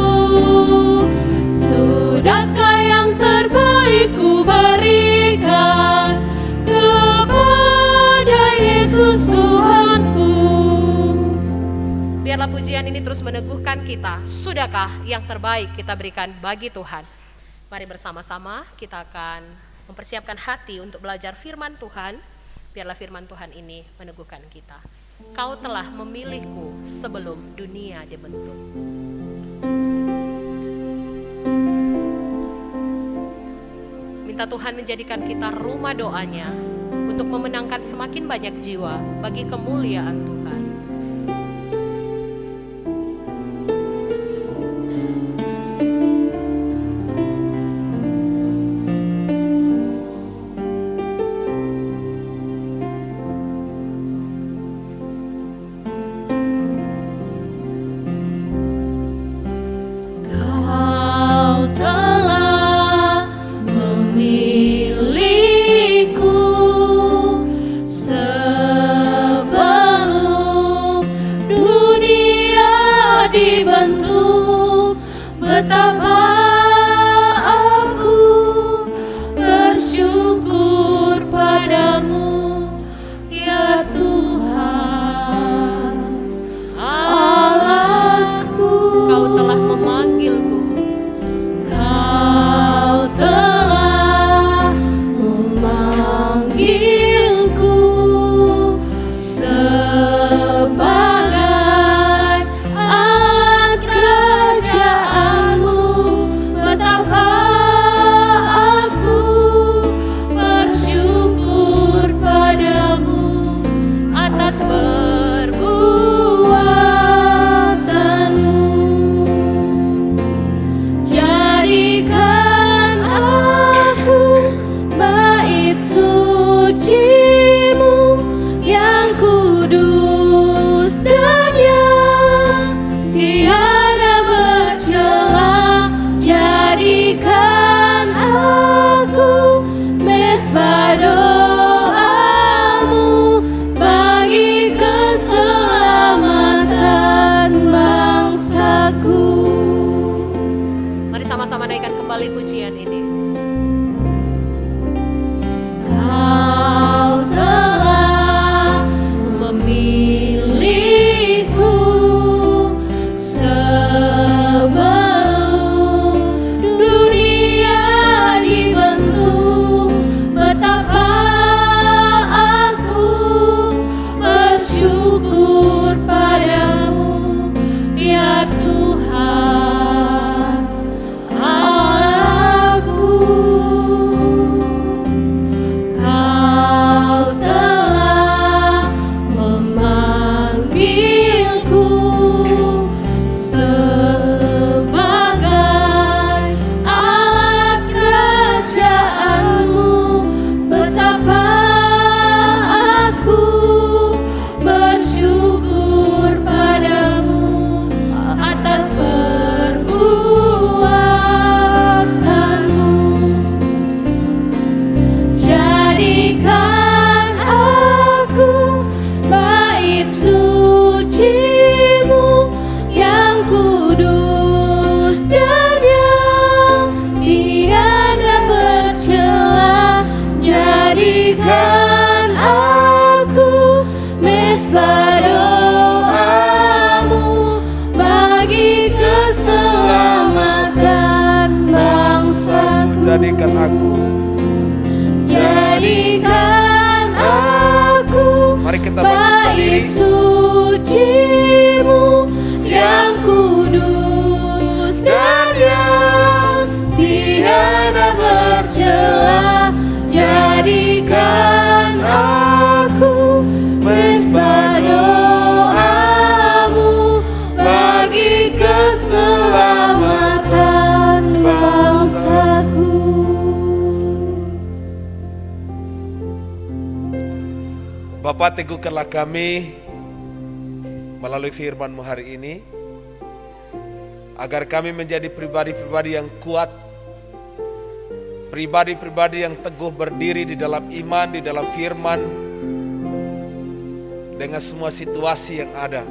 Sudahkah yang terbaik ku berikan kepada Yesus Tuhanku. Biarlah pujian ini terus meneguhkan kita. Sudahkah yang terbaik kita berikan bagi Tuhan? Mari bersama-sama kita akan mempersiapkan hati untuk belajar firman Tuhan. Biarlah firman Tuhan ini meneguhkan kita. Kau telah memilihku sebelum dunia dibentuk. Minta Tuhan menjadikan kita rumah doanya untuk memenangkan semakin banyak jiwa bagi kemuliaan Tuhan. Kau telah memilihku sebelum dunia dibentuk. Betapa aku bersyukur padamu, ya Tuhan Allahku. Kau telah memanggilku. Kau telah memanggilku sebagai alat kerajaanmu. Betapa aku bersyukur padamu atas perbuatanmu. Jadikan aku bait suci-Mu yang kudus dan yang tiada bercela. Jadikan aku mezbah doa-Mu bagi keselamatan bangsaku. Mari sama-sama naikkan kembali pujian ini. Kau telah memilihku sebelum dunia dibentuk. Betapa aku bersyukur padamu, ya Tuhan Allahku. suci-Mu yang kudus dan yang tiada bercela. Jadikan aku mesbah doa-Mu bagi keselamatan bangsaku. Jadikan aku. Jadikan aku Mari kita bangkitkan diri. bait suci-Mu yang kudus dan yang tiada bercela. Jadikan aku mesbah doa-Mu bagi keselamatan bangsaku. Bapa, teguhkanlah kami melalui firman-Mu hari ini, agar kami menjadi pribadi-pribadi yang kuat, pribadi-pribadi yang teguh berdiri di dalam iman, di dalam firman, dengan semua situasi yang ada.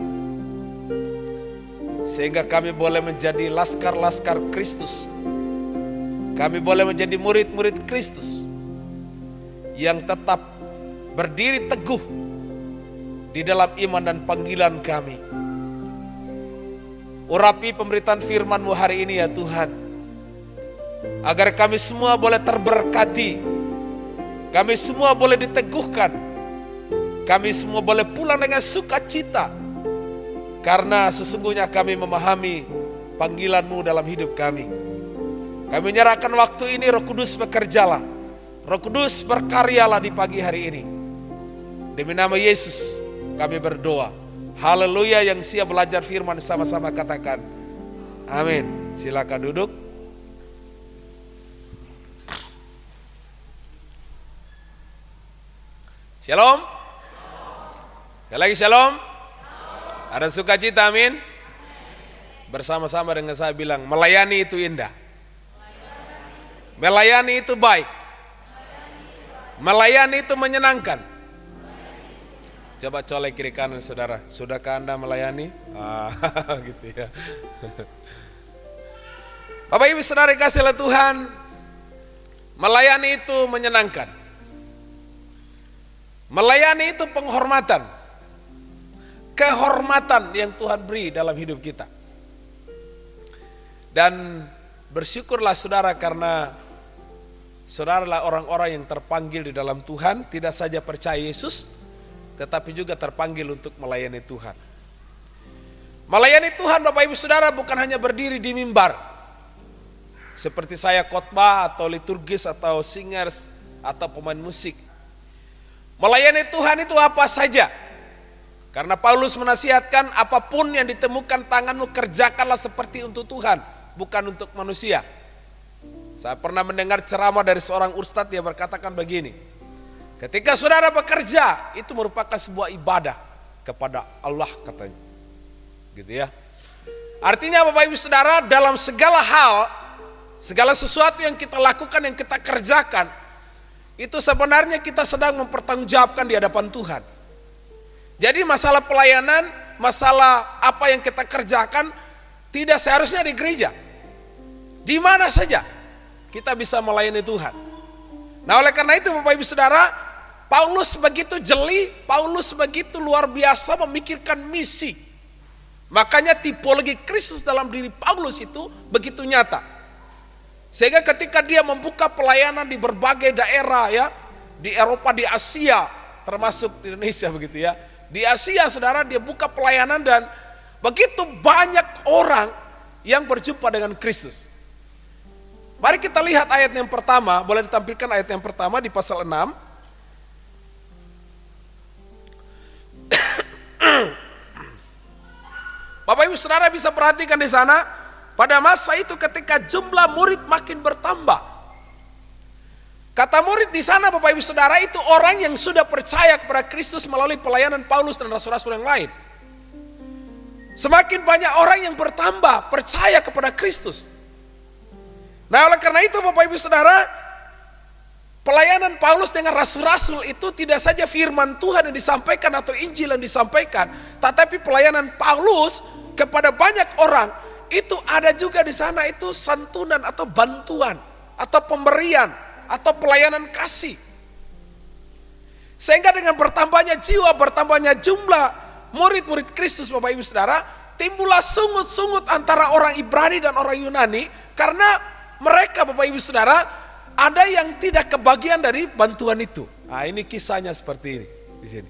Sehingga kami boleh menjadi laskar-laskar Kristus. Kami boleh menjadi murid-murid Kristus yang tetap berdiri teguh di dalam iman dan panggilan kami. Urapi pemberitaan firman-Mu hari ini ya Tuhan, agar kami semua boleh terberkati, kami semua boleh diteguhkan, kami semua boleh pulang dengan sukacita, karena sesungguhnya kami memahami panggilan-Mu dalam hidup kami. Kami menyerahkan waktu ini, Roh Kudus bekerjalah, Roh Kudus berkaryalah di pagi hari ini. Demi nama Yesus kami berdoa. Haleluya. Yang siap belajar firman sama-sama katakan amin. Silakan duduk. Shalom. Sekali lagi shalom. Ada sukacita, amin. Bersama-sama dengan saya bilang, melayani itu indah. Melayani itu baik. Melayani itu menyenangkan. Coba colek kiri kanan saudara, sudahkah Anda melayani? Gitu ya. Bapak Ibu Saudara kasih oleh Tuhan, melayani itu menyenangkan. Melayani itu penghormatan. Kehormatan yang Tuhan beri dalam hidup kita. Dan bersyukurlah saudara karena saudara adalah orang-orang yang terpanggil di dalam Tuhan, tidak saja percaya Yesus, tetapi juga terpanggil untuk melayani Tuhan. Melayani Tuhan Bapak Ibu Saudara bukan hanya berdiri di mimbar, seperti saya khotbah atau liturgis atau singers atau pemain musik. Melayani Tuhan itu apa saja. Karena Paulus menasihatkan apapun yang ditemukan tanganmu kerjakanlah seperti untuk Tuhan, bukan untuk manusia. Saya pernah mendengar ceramah dari seorang ustadz yang berkatakan begini, ketika saudara bekerja, itu merupakan sebuah ibadah kepada Allah katanya. Gitu ya. Artinya Bapak Ibu Saudara, dalam segala hal, segala sesuatu yang kita lakukan, yang kita kerjakan, itu sebenarnya kita sedang mempertanggungjawabkan di hadapan Tuhan. Jadi masalah pelayanan, masalah apa yang kita kerjakan, tidak seharusnya di gereja. Di mana saja kita bisa melayani Tuhan. Nah oleh karena itu Bapak Ibu Saudara, Paulus begitu jeli, Paulus begitu luar biasa memikirkan misi. Makanya tipologi Kristus dalam diri Paulus itu begitu nyata. Sehingga ketika dia membuka pelayanan di berbagai daerah ya, di Eropa, di Asia, termasuk di Indonesia begitu ya. Di Asia saudara dia buka pelayanan dan begitu banyak orang yang berjumpa dengan Kristus. Mari kita lihat ayat yang pertama, boleh ditampilkan ayat yang pertama di pasal 6. Bapak Ibu Saudara bisa perhatikan di sana, pada masa itu ketika jumlah murid makin bertambah. Kata murid di sana Bapak Ibu Saudara itu orang yang sudah percaya kepada Kristus melalui pelayanan Paulus dan rasul-rasul yang lain. Semakin banyak orang yang bertambah percaya kepada Kristus. Nah oleh karena itu Bapak Ibu Saudara, Pelayanan Paulus dengan rasul-rasul itu tidak saja firman Tuhan yang disampaikan atau Injil yang disampaikan, tetapi pelayanan Paulus kepada banyak orang itu ada juga di sana itu santunan atau bantuan atau pemberian atau pelayanan kasih. Sehingga dengan bertambahnya jiwa, bertambahnya jumlah murid-murid Kristus, Bapak Ibu Saudara, timbullah sungut-sungut antara orang Ibrani dan orang Yunani karena mereka, Bapak Ibu Saudara, ada yang tidak kebagian dari bantuan itu. Nah, ini kisahnya seperti ini di sini.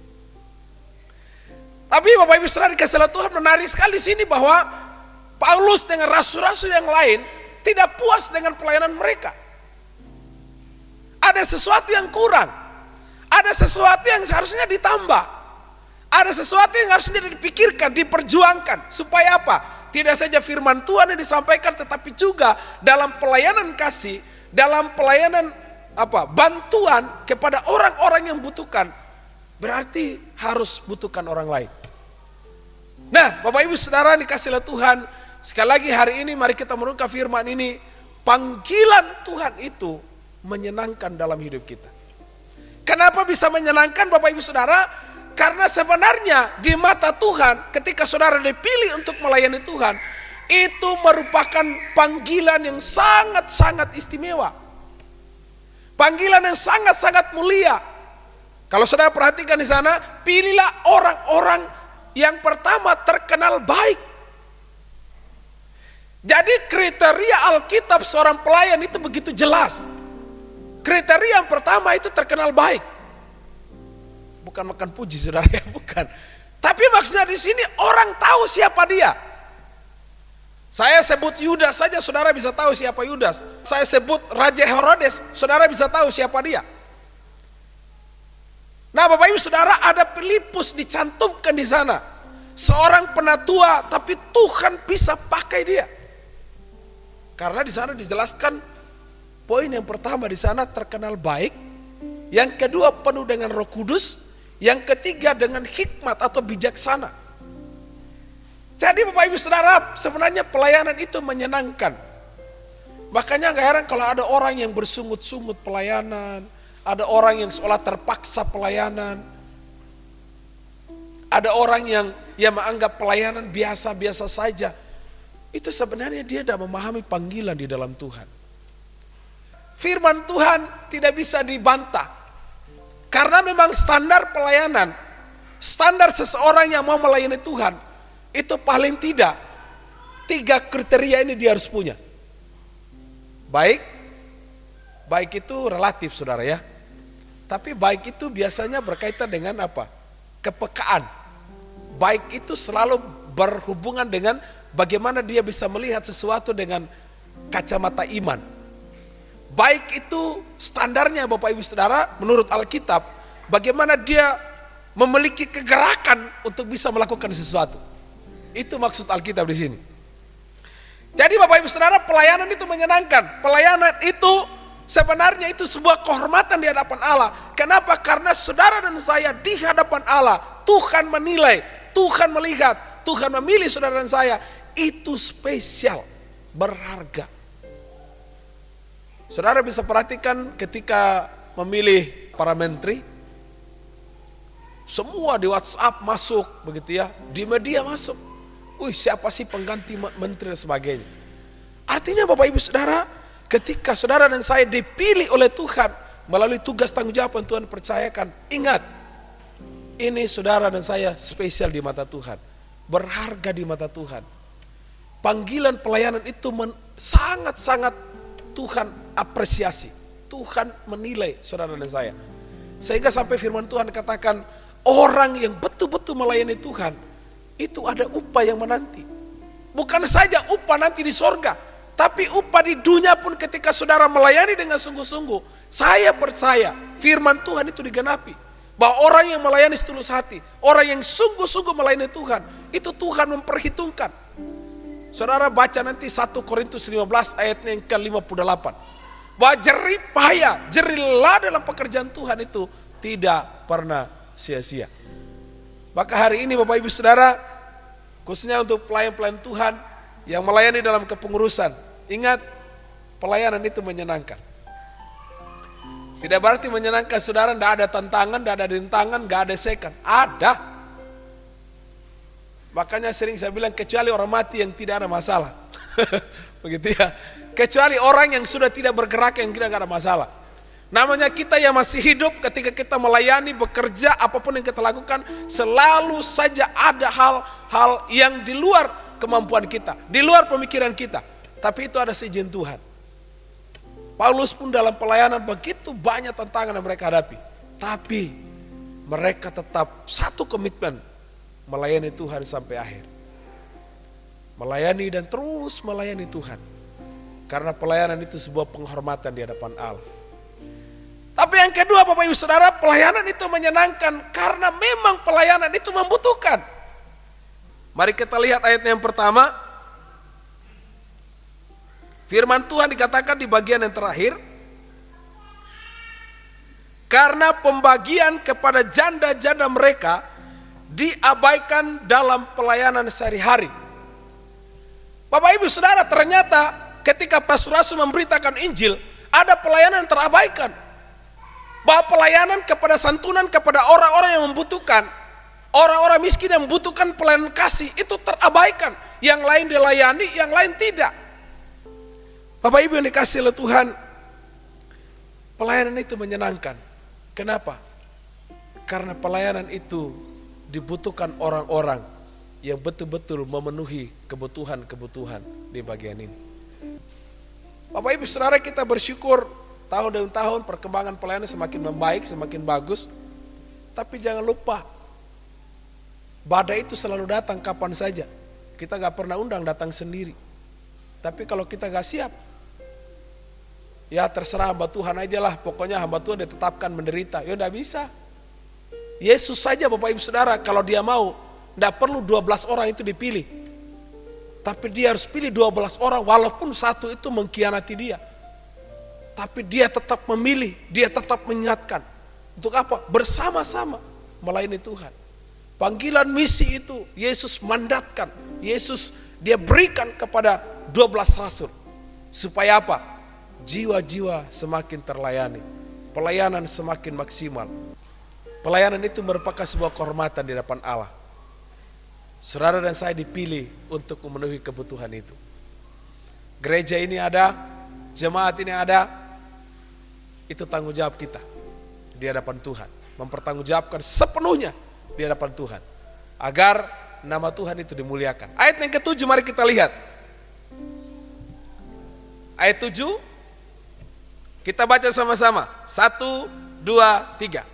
Tapi Bapak Ibu Saudara dikasihi Tuhan, menarik sekali di sini bahwa Paulus dengan rasul-rasul yang lain tidak puas dengan pelayanan mereka. Ada sesuatu yang kurang. Ada sesuatu yang seharusnya ditambah. Ada sesuatu yang harusnya dipikirkan, diperjuangkan. Supaya apa? Tidak saja firman Tuhan yang disampaikan, tetapi juga dalam pelayanan kasih, dalam pelayanan bantuan kepada orang-orang yang butuhkan, berarti harus butuhkan orang lain. Nah, Bapak Ibu Saudara dikasihi Tuhan, sekali lagi hari ini mari kita merenungkan firman ini. Panggilan Tuhan itu menyenangkan dalam hidup kita. Kenapa bisa menyenangkan, Bapak Ibu Saudara? Karena sebenarnya di mata Tuhan, ketika saudara dipilih untuk melayani Tuhan, itu merupakan panggilan yang sangat-sangat istimewa. Panggilan yang sangat-sangat mulia. Kalau saudara perhatikan di sana, pilihlah orang-orang yang pertama terkenal baik. Jadi kriteria Alkitab seorang pelayan itu begitu jelas. Kriteria yang pertama itu terkenal baik. Bukan makan puji saudara ya, bukan. Tapi maksudnya di sini orang tahu siapa dia. Saya sebut Yudas saja, saudara bisa tahu siapa Yudas. Saya sebut Raja Herodes, saudara bisa tahu siapa dia. Nah, Bapak Ibu Saudara, ada Filipus dicantumkan di sana. Seorang penatua, tapi Tuhan bisa pakai dia. Karena di sana dijelaskan poin yang pertama di sana terkenal baik, yang kedua penuh dengan Roh Kudus, yang ketiga dengan hikmat atau bijaksana. Jadi Bapak Ibu Saudara, sebenarnya pelayanan itu menyenangkan. Makanya gak heran kalau ada orang yang bersungut-sungut pelayanan, ada orang yang seolah terpaksa pelayanan, ada orang yang menganggap pelayanan biasa-biasa saja. Itu sebenarnya dia tidak memahami panggilan di dalam Tuhan. Firman Tuhan tidak bisa dibantah. Karena memang standar pelayanan, standar seseorang yang mau melayani Tuhan, itu paling tidak 3 kriteria ini dia harus punya. Baik itu relatif saudara ya. Tapi baik itu biasanya berkaitan dengan apa? Kepekaan. Baik itu selalu berhubungan dengan bagaimana dia bisa melihat sesuatu dengan kacamata iman. Baik itu standarnya Bapak Ibu Saudara menurut Alkitab, bagaimana dia memiliki kegerakan untuk bisa melakukan sesuatu. Itu maksud Alkitab di sini. Jadi Bapak Ibu Saudara, pelayanan itu menyenangkan. Pelayanan itu sebenarnya itu sebuah kehormatan di hadapan Allah. Kenapa? Karena saudara dan saya di hadapan Allah, Tuhan menilai, Tuhan melihat, Tuhan memilih saudara dan saya. Itu spesial, berharga. Saudara bisa perhatikan ketika memilih para menteri, semua di WhatsApp masuk begitu ya, di media masuk. Siapa sih pengganti menteri dan sebagainya. Artinya Bapak Ibu Saudara, ketika saudara dan saya dipilih oleh Tuhan melalui tugas tanggung jawab yang Tuhan percayakan, ingat, ini saudara dan saya spesial di mata Tuhan, berharga di mata Tuhan. Panggilan pelayanan itu sangat-sangat Tuhan apresiasi, Tuhan menilai saudara dan saya. Sehingga sampai firman Tuhan katakan, orang yang betul-betul melayani Tuhan, itu ada upah yang menanti. Bukan saja upah nanti di sorga, tapi upah di dunia pun ketika saudara melayani dengan sungguh-sungguh. Saya percaya firman Tuhan itu digenapi. Bahwa orang yang melayani setulus hati, orang yang sungguh-sungguh melayani Tuhan, itu Tuhan memperhitungkan. Saudara baca nanti 1 Korintus 15 ayatnya yang ke-58. Bahwa jerih payah, jerih lelah dalam pekerjaan Tuhan itu tidak pernah sia-sia. Maka hari ini Bapak Ibu Saudara, khususnya untuk pelayan-pelayan Tuhan yang melayani dalam kepengurusan, ingat pelayanan itu menyenangkan. Tidak berarti menyenangkan saudara tidak ada tantangan, tidak ada rintangan, tidak ada second. Ada. Makanya sering saya bilang kecuali orang mati yang tidak ada masalah. Begitu ya. Kecuali orang yang sudah tidak bergerak yang tidak ada masalah. Namanya kita yang masih hidup, ketika kita melayani, bekerja, apapun yang kita lakukan, selalu saja ada hal-hal yang di luar kemampuan kita, di luar pemikiran kita. Tapi itu ada seizin Tuhan. Paulus pun dalam pelayanan begitu banyak tantangan yang mereka hadapi. Tapi mereka tetap satu komitmen, melayani Tuhan sampai akhir. Melayani dan terus melayani Tuhan. Karena pelayanan itu sebuah penghormatan di hadapan Allah. Tapi yang kedua Bapak Ibu Saudara, pelayanan itu menyenangkan karena memang pelayanan itu membutuhkan. Mari kita lihat ayatnya yang pertama. Firman Tuhan dikatakan di bagian yang terakhir, karena pembagian kepada janda-janda mereka diabaikan dalam pelayanan sehari-hari. Bapak Ibu Saudara, ternyata ketika rasul-rasul memberitakan Injil, ada pelayanan yang terabaikan. Bahwa pelayanan kepada santunan kepada orang-orang yang membutuhkan, orang-orang miskin yang membutuhkan pelayanan kasih, itu terabaikan. Yang lain dilayani, yang lain tidak. Bapak Ibu yang dikasih oleh Tuhan, pelayanan itu menyenangkan. Kenapa? Karena pelayanan itu dibutuhkan orang-orang yang betul-betul memenuhi kebutuhan-kebutuhan di bagian ini. Bapak Ibu Saudara, kita bersyukur tahun demi tahun perkembangan pelayanan semakin membaik, semakin bagus. Tapi jangan lupa, badai itu selalu datang kapan saja. Kita gak pernah undang datang sendiri. Tapi kalau kita gak siap, ya terserah hamba Tuhan aja lah, pokoknya hamba Tuhan ditetapkan menderita. Ya enggak bisa. Yesus saja Bapak Ibu Saudara, kalau dia mau, enggak perlu 12 orang itu dipilih. Tapi dia harus pilih 12 orang walaupun satu itu mengkhianati dia. Tapi dia tetap memilih, dia tetap mengingatkan. Untuk apa? Bersama-sama melayani Tuhan. Panggilan misi itu Yesus mandatkan, Yesus dia berikan kepada 12 rasul. Supaya apa? Jiwa-jiwa semakin terlayani, pelayanan semakin maksimal. Pelayanan itu merupakan sebuah kehormatan di hadapan Allah. Saudara dan saya dipilih untuk memenuhi kebutuhan itu. Gereja ini ada, jemaat ini ada, itu tanggung jawab kita di hadapan Tuhan. Mempertanggungjawabkan sepenuhnya di hadapan Tuhan. Agar nama Tuhan itu dimuliakan. Ayat yang ke-7 mari kita lihat. Ayat 7. Kita baca sama-sama. 1, 2, 3.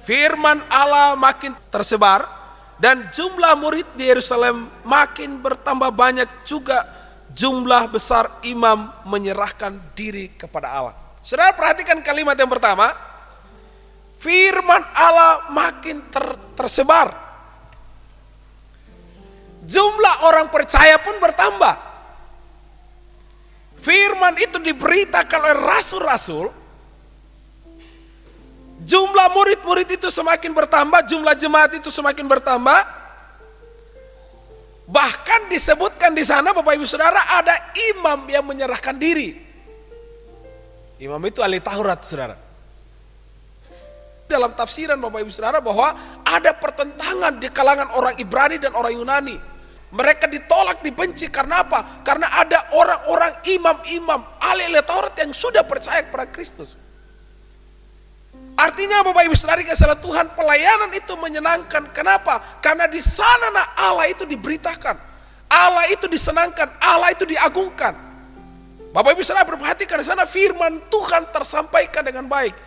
Firman Allah makin tersebar dan jumlah murid di Yerusalem makin bertambah banyak, juga jumlah besar imam menyerahkan diri kepada Allah. Saudara perhatikan kalimat yang pertama. Firman Allah makin tersebar. Jumlah orang percaya pun bertambah. Firman itu diberitakan oleh rasul-rasul. Jumlah murid-murid itu semakin bertambah, jumlah jemaat itu semakin bertambah. Bahkan disebutkan di sana Bapak Ibu Saudara, ada imam yang menyerahkan diri. Imam itu ahli Taurat, Saudara. Dalam tafsiran Bapak Ibu Saudara bahwa ada pertentangan di kalangan orang Ibrani dan orang Yunani. Mereka ditolak, dibenci karena apa? Karena ada orang-orang imam-imam ahli Taurat yang sudah percaya kepada Kristus. Artinya Bapak Ibu Saudara kasih Tuhan, pelayanan itu menyenangkan. Kenapa? Karena di sana Allah itu diberitakan, Allah itu disenangkan, Allah itu diagungkan. Bapak Ibu Saudara perhatikan di sana firman Tuhan tersampaikan dengan baik.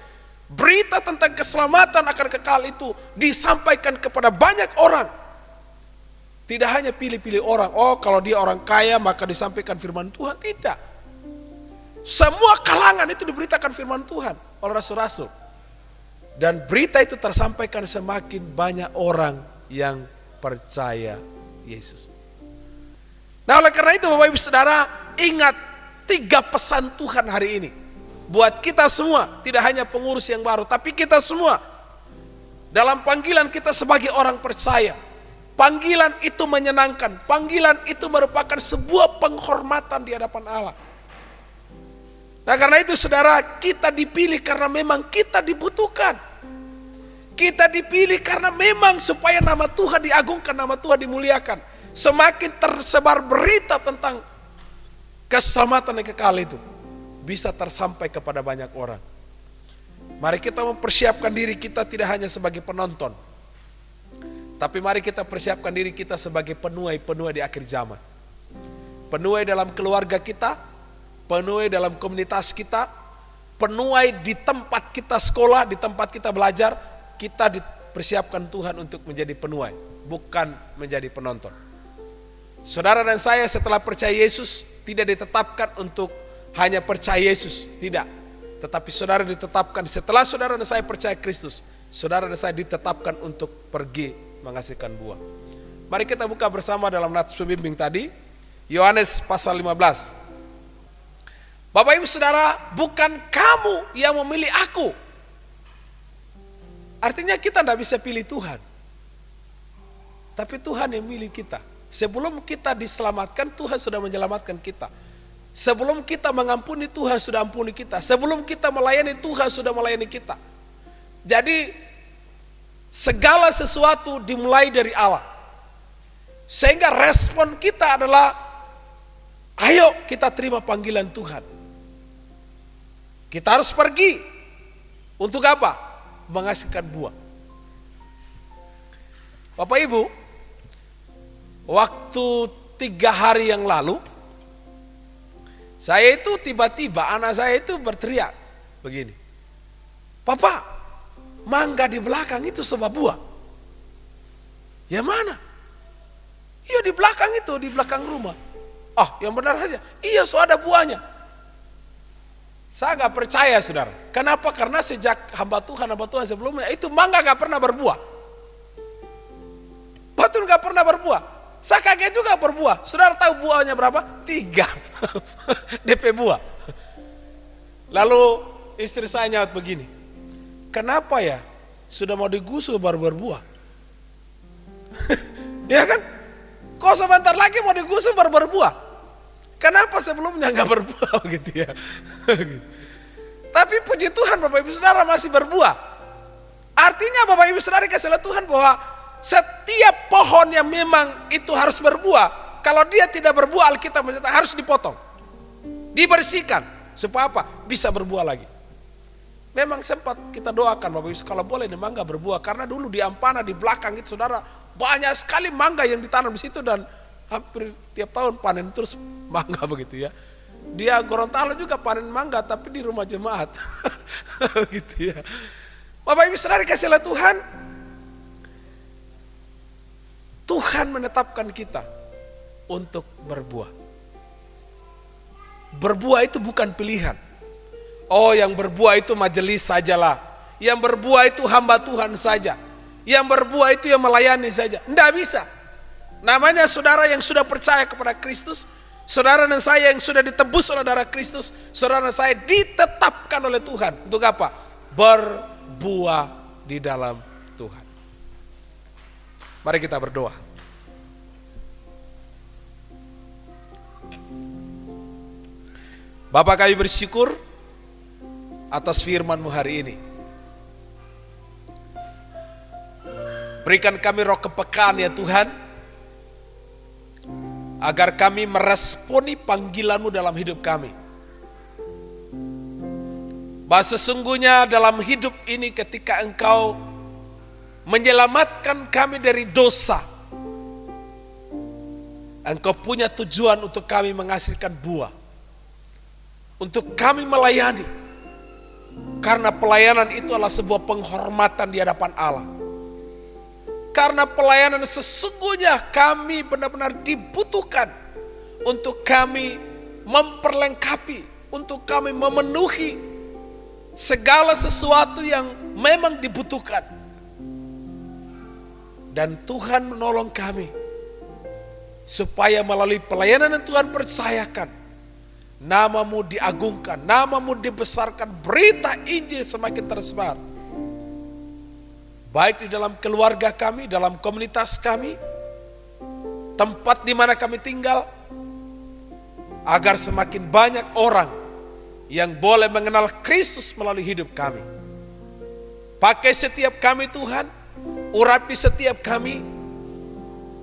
Berita tentang keselamatan akan kekal itu disampaikan kepada banyak orang. Tidak hanya pilih-pilih orang, oh kalau dia orang kaya maka disampaikan firman Tuhan. Tidak. Semua kalangan itu diberitakan firman Tuhan oleh rasul-rasul. Dan berita itu tersampaikan semakin banyak orang yang percaya Yesus. Nah oleh karena itu Bapak Ibu Saudara, ingat 3 pesan Tuhan hari ini. Buat kita semua, tidak hanya pengurus yang baru, tapi kita semua. Dalam panggilan kita sebagai orang percaya. Panggilan itu menyenangkan, panggilan itu merupakan sebuah penghormatan di hadapan Allah. Nah karena itu saudara, kita dipilih karena memang kita dibutuhkan. Kita dipilih karena memang supaya nama Tuhan diagungkan, nama Tuhan dimuliakan. Semakin tersebar berita tentang keselamatan yang kekal itu, bisa tersampai kepada banyak orang. Mari kita mempersiapkan diri kita tidak hanya sebagai penonton, tapi mari kita persiapkan diri kita sebagai penuai-penuai di akhir zaman. Penuai dalam keluarga kita, penuai dalam komunitas kita, penuai di tempat kita sekolah, di tempat kita belajar. Kita dipersiapkan Tuhan untuk menjadi penuai, bukan menjadi penonton. Saudara dan saya setelah percaya Yesus tidak ditetapkan untuk hanya percaya Yesus, tidak. Tetapi saudara ditetapkan setelah saudara dan saya percaya Kristus, saudara dan saya ditetapkan untuk pergi menghasilkan buah. Mari kita buka bersama dalam nats pembimbing tadi, Yohanes pasal 15. Bapak Ibu Saudara, bukan kamu yang memilih aku. Artinya kita tidak bisa pilih Tuhan, tapi Tuhan yang milih kita. Sebelum kita diselamatkan, Tuhan sudah menyelamatkan kita. Sebelum kita mengampuni, Tuhan sudah ampuni kita. Sebelum kita melayani, Tuhan sudah melayani kita. Jadi segala sesuatu dimulai dari Allah. Sehingga respon kita adalah, ayo kita terima panggilan Tuhan. Kita harus pergi. Untuk apa? Menghasilkan buah. Bapak Ibu, waktu 3 hari yang lalu, saya itu tiba-tiba anak saya itu berteriak begini, "Papa, mangga di belakang itu sebuah buah." "Ya mana?" "Iya di belakang itu, di belakang rumah." "Ah, yang benar saja." "Iya, so ada buahnya." Saya gak percaya saudara. Kenapa? Karena sejak hamba Tuhan sebelumnya itu mangga gak pernah berbuah. Betul gak pernah berbuah. Saya kaget juga berbuah. Saudara tahu buahnya berapa? 3 DP buah. Lalu istri saya nyaut begini, "Kenapa ya sudah mau digusur baru berbuah?" Ya kan? Kok sebentar lagi mau digusur baru berbuah? Kenapa sebelumnya gak berbuah gitu ya? Tapi puji Tuhan Bapak Ibu Saudara masih berbuah. Artinya Bapak Ibu Saudara dikasih oleh Tuhan bahwa setiap pohon yang memang itu harus berbuah, kalau dia tidak berbuah, Alkitab mencatat harus dipotong, dibersihkan, supaya apa? Bisa berbuah lagi. Memang sempat kita doakan Bapak Ibu, kalau boleh nih mangga berbuah, karena dulu di Ampana di belakang itu saudara banyak sekali mangga yang ditanam di situ dan hampir tiap tahun panen terus mangga begitu ya. Dia Gorontalo juga panen mangga tapi di rumah jemaat, gitu ya. Bapak Ibu Saudara dikasih oleh Tuhan. Tuhan menetapkan kita untuk berbuah. Berbuah itu bukan pilihan. Oh, yang berbuah itu majelis sajalah. Yang berbuah itu hamba Tuhan saja. Yang berbuah itu yang melayani saja. Tidak bisa. Namanya saudara yang sudah percaya kepada Kristus, saudara dan saya yang sudah ditebus oleh darah Kristus, saudara dan saya ditetapkan oleh Tuhan. Untuk apa? Berbuah di dalam Tuhan. Mari kita berdoa. Bapa, kami bersyukur atas firman-Mu hari ini. Berikan kami roh kepekaan ya Tuhan, agar kami meresponi panggilan-Mu dalam hidup kami. Bahwa sesungguhnya dalam hidup ini ketika Engkau menyelamatkan kami dari dosa, Engkau punya tujuan untuk kami menghasilkan buah, untuk kami melayani, karena pelayanan itu adalah sebuah penghormatan di hadapan Allah. Karena pelayanan sesungguhnya kami benar-benar dibutuhkan untuk kami memperlengkapi, untuk kami memenuhi segala sesuatu yang memang dibutuhkan. Dan Tuhan menolong kami supaya melalui pelayanan yang Tuhan percayakan, nama-Mu diagungkan, nama-Mu dibesarkan, berita Injil semakin tersebar. Baik di dalam keluarga kami, dalam komunitas kami, tempat di mana kami tinggal, agar semakin banyak orang yang boleh mengenal Kristus melalui hidup kami. Pakai setiap kami Tuhan, urapi setiap kami,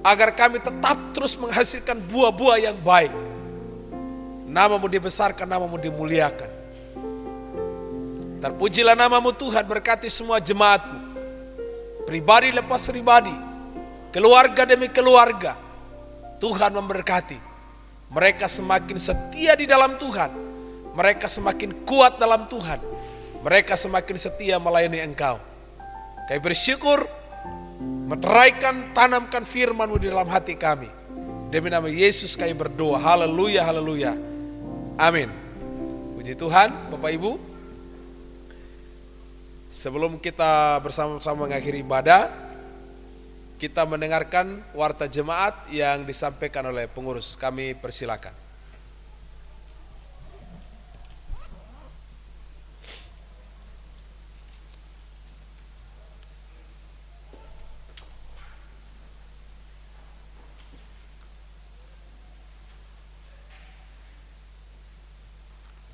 agar kami tetap terus menghasilkan buah-buah yang baik. Namamu dibesarkan, namamu dimuliakan. Terpujilah namamu Tuhan, berkati semua jemaatmu, pribadi lepas pribadi, keluarga demi keluarga. Tuhan memberkati. Mereka semakin setia di dalam Tuhan, mereka semakin kuat dalam Tuhan, mereka semakin setia melayani Engkau. Kami bersyukur, meteraikan, tanamkan firman-Mu di dalam hati kami. Demi nama Yesus kami berdoa. Haleluya, haleluya. Amin. Puji Tuhan, Bapak Ibu. Sebelum kita bersama-sama mengakhiri ibadah, kita mendengarkan warta jemaat yang disampaikan oleh pengurus. Kami persilakan.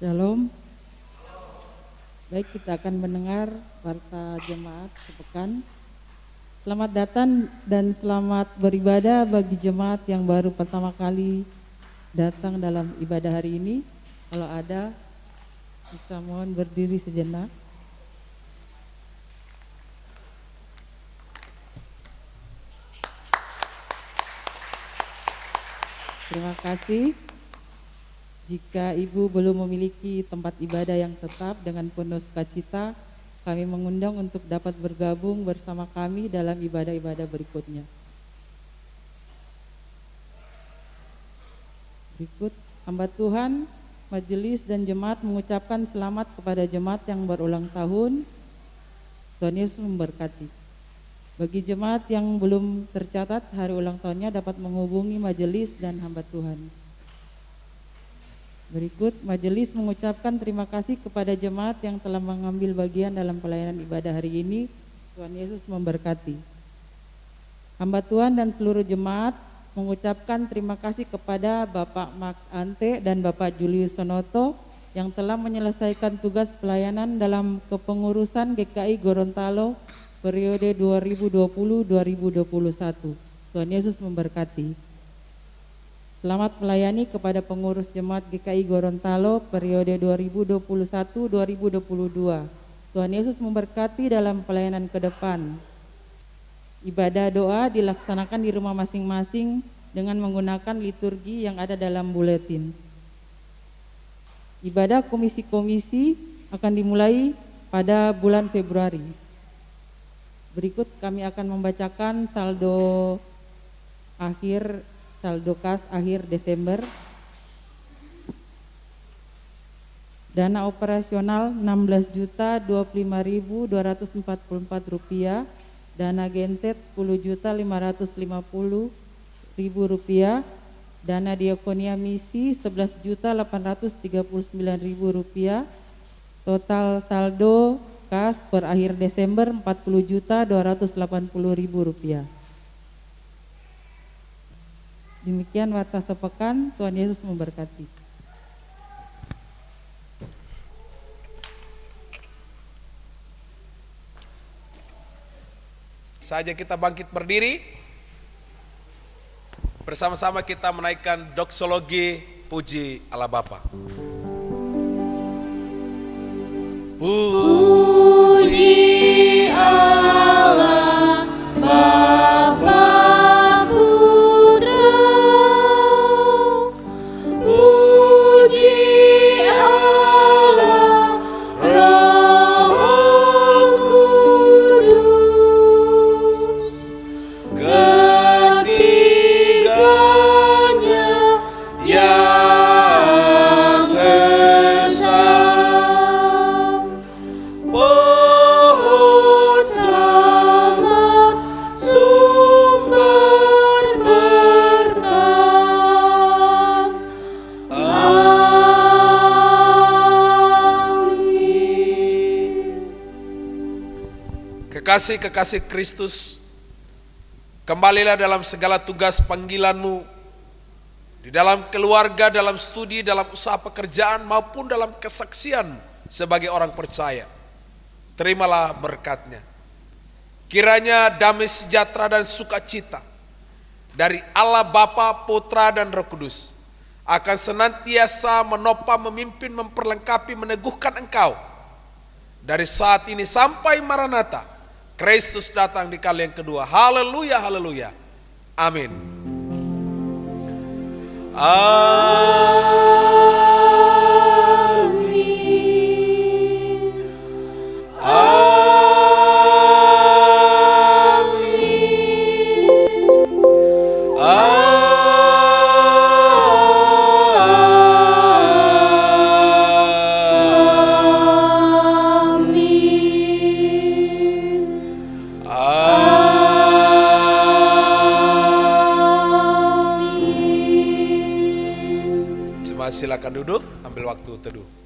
Shalom. Baik, kita akan mendengar warta jemaat sepekan. Selamat datang dan selamat beribadah bagi jemaat yang baru pertama kali datang dalam ibadah hari ini. Kalau ada, bisa mohon berdiri sejenak. Terima kasih. Jika Ibu belum memiliki tempat ibadah yang tetap, dengan penuh sukacita kami mengundang untuk dapat bergabung bersama kami dalam ibadah-ibadah berikutnya. Berikut, hamba Tuhan, majelis dan jemaat mengucapkan selamat kepada jemaat yang berulang tahun. Tuhan Yesus memberkati. Bagi jemaat yang belum tercatat hari ulang tahunnya dapat menghubungi majelis dan hamba Tuhan. Berikut, majelis mengucapkan terima kasih kepada jemaat yang telah mengambil bagian dalam pelayanan ibadah hari ini. Tuhan Yesus memberkati. Hamba Tuhan dan seluruh jemaat mengucapkan terima kasih kepada Bapak Max Ante dan Bapak Julius Sonoto yang telah menyelesaikan tugas pelayanan dalam kepengurusan GKI Gorontalo periode 2020-2021. Tuhan Yesus memberkati. Selamat melayani kepada pengurus jemaat GKI Gorontalo periode 2021-2022. Tuhan Yesus memberkati dalam pelayanan ke depan. Ibadah doa dilaksanakan di rumah masing-masing dengan menggunakan liturgi yang ada dalam buletin. Ibadah komisi-komisi akan dimulai pada bulan Februari. Berikut kami akan membacakan saldo kas akhir Desember. Dana operasional Rp16.025.244, dana genset Rp10.550.000, dana diakonia misi Rp11.839.000, total saldo kas per akhir Desember Rp40.280.000. Demikian warta sepekan. Tuhan Yesus memberkati. Saja kita bangkit berdiri, bersama-sama kita menaikkan doksologi puji Allah Bapa. Puji Allah Bapa Putra, puji Allah Roh Kudus, ketiganya yang esa. Pohon selamat sumber berkah. Amin. Kekasih-kekasih Kristus, kembalilah dalam segala tugas panggilanmu di dalam keluarga, dalam studi, dalam usaha pekerjaan, maupun dalam kesaksian sebagai orang percaya. Terimalah berkat-Nya. Kiranya damai sejahtera dan sukacita dari Allah Bapa, Putra, dan Roh Kudus akan senantiasa menopang, memimpin, memperlengkapi, meneguhkan engkau dari saat ini sampai Maranatha, Kristus datang di kali yang kedua. Haleluya, haleluya. Amin. Silakan duduk, ambil waktu teduh.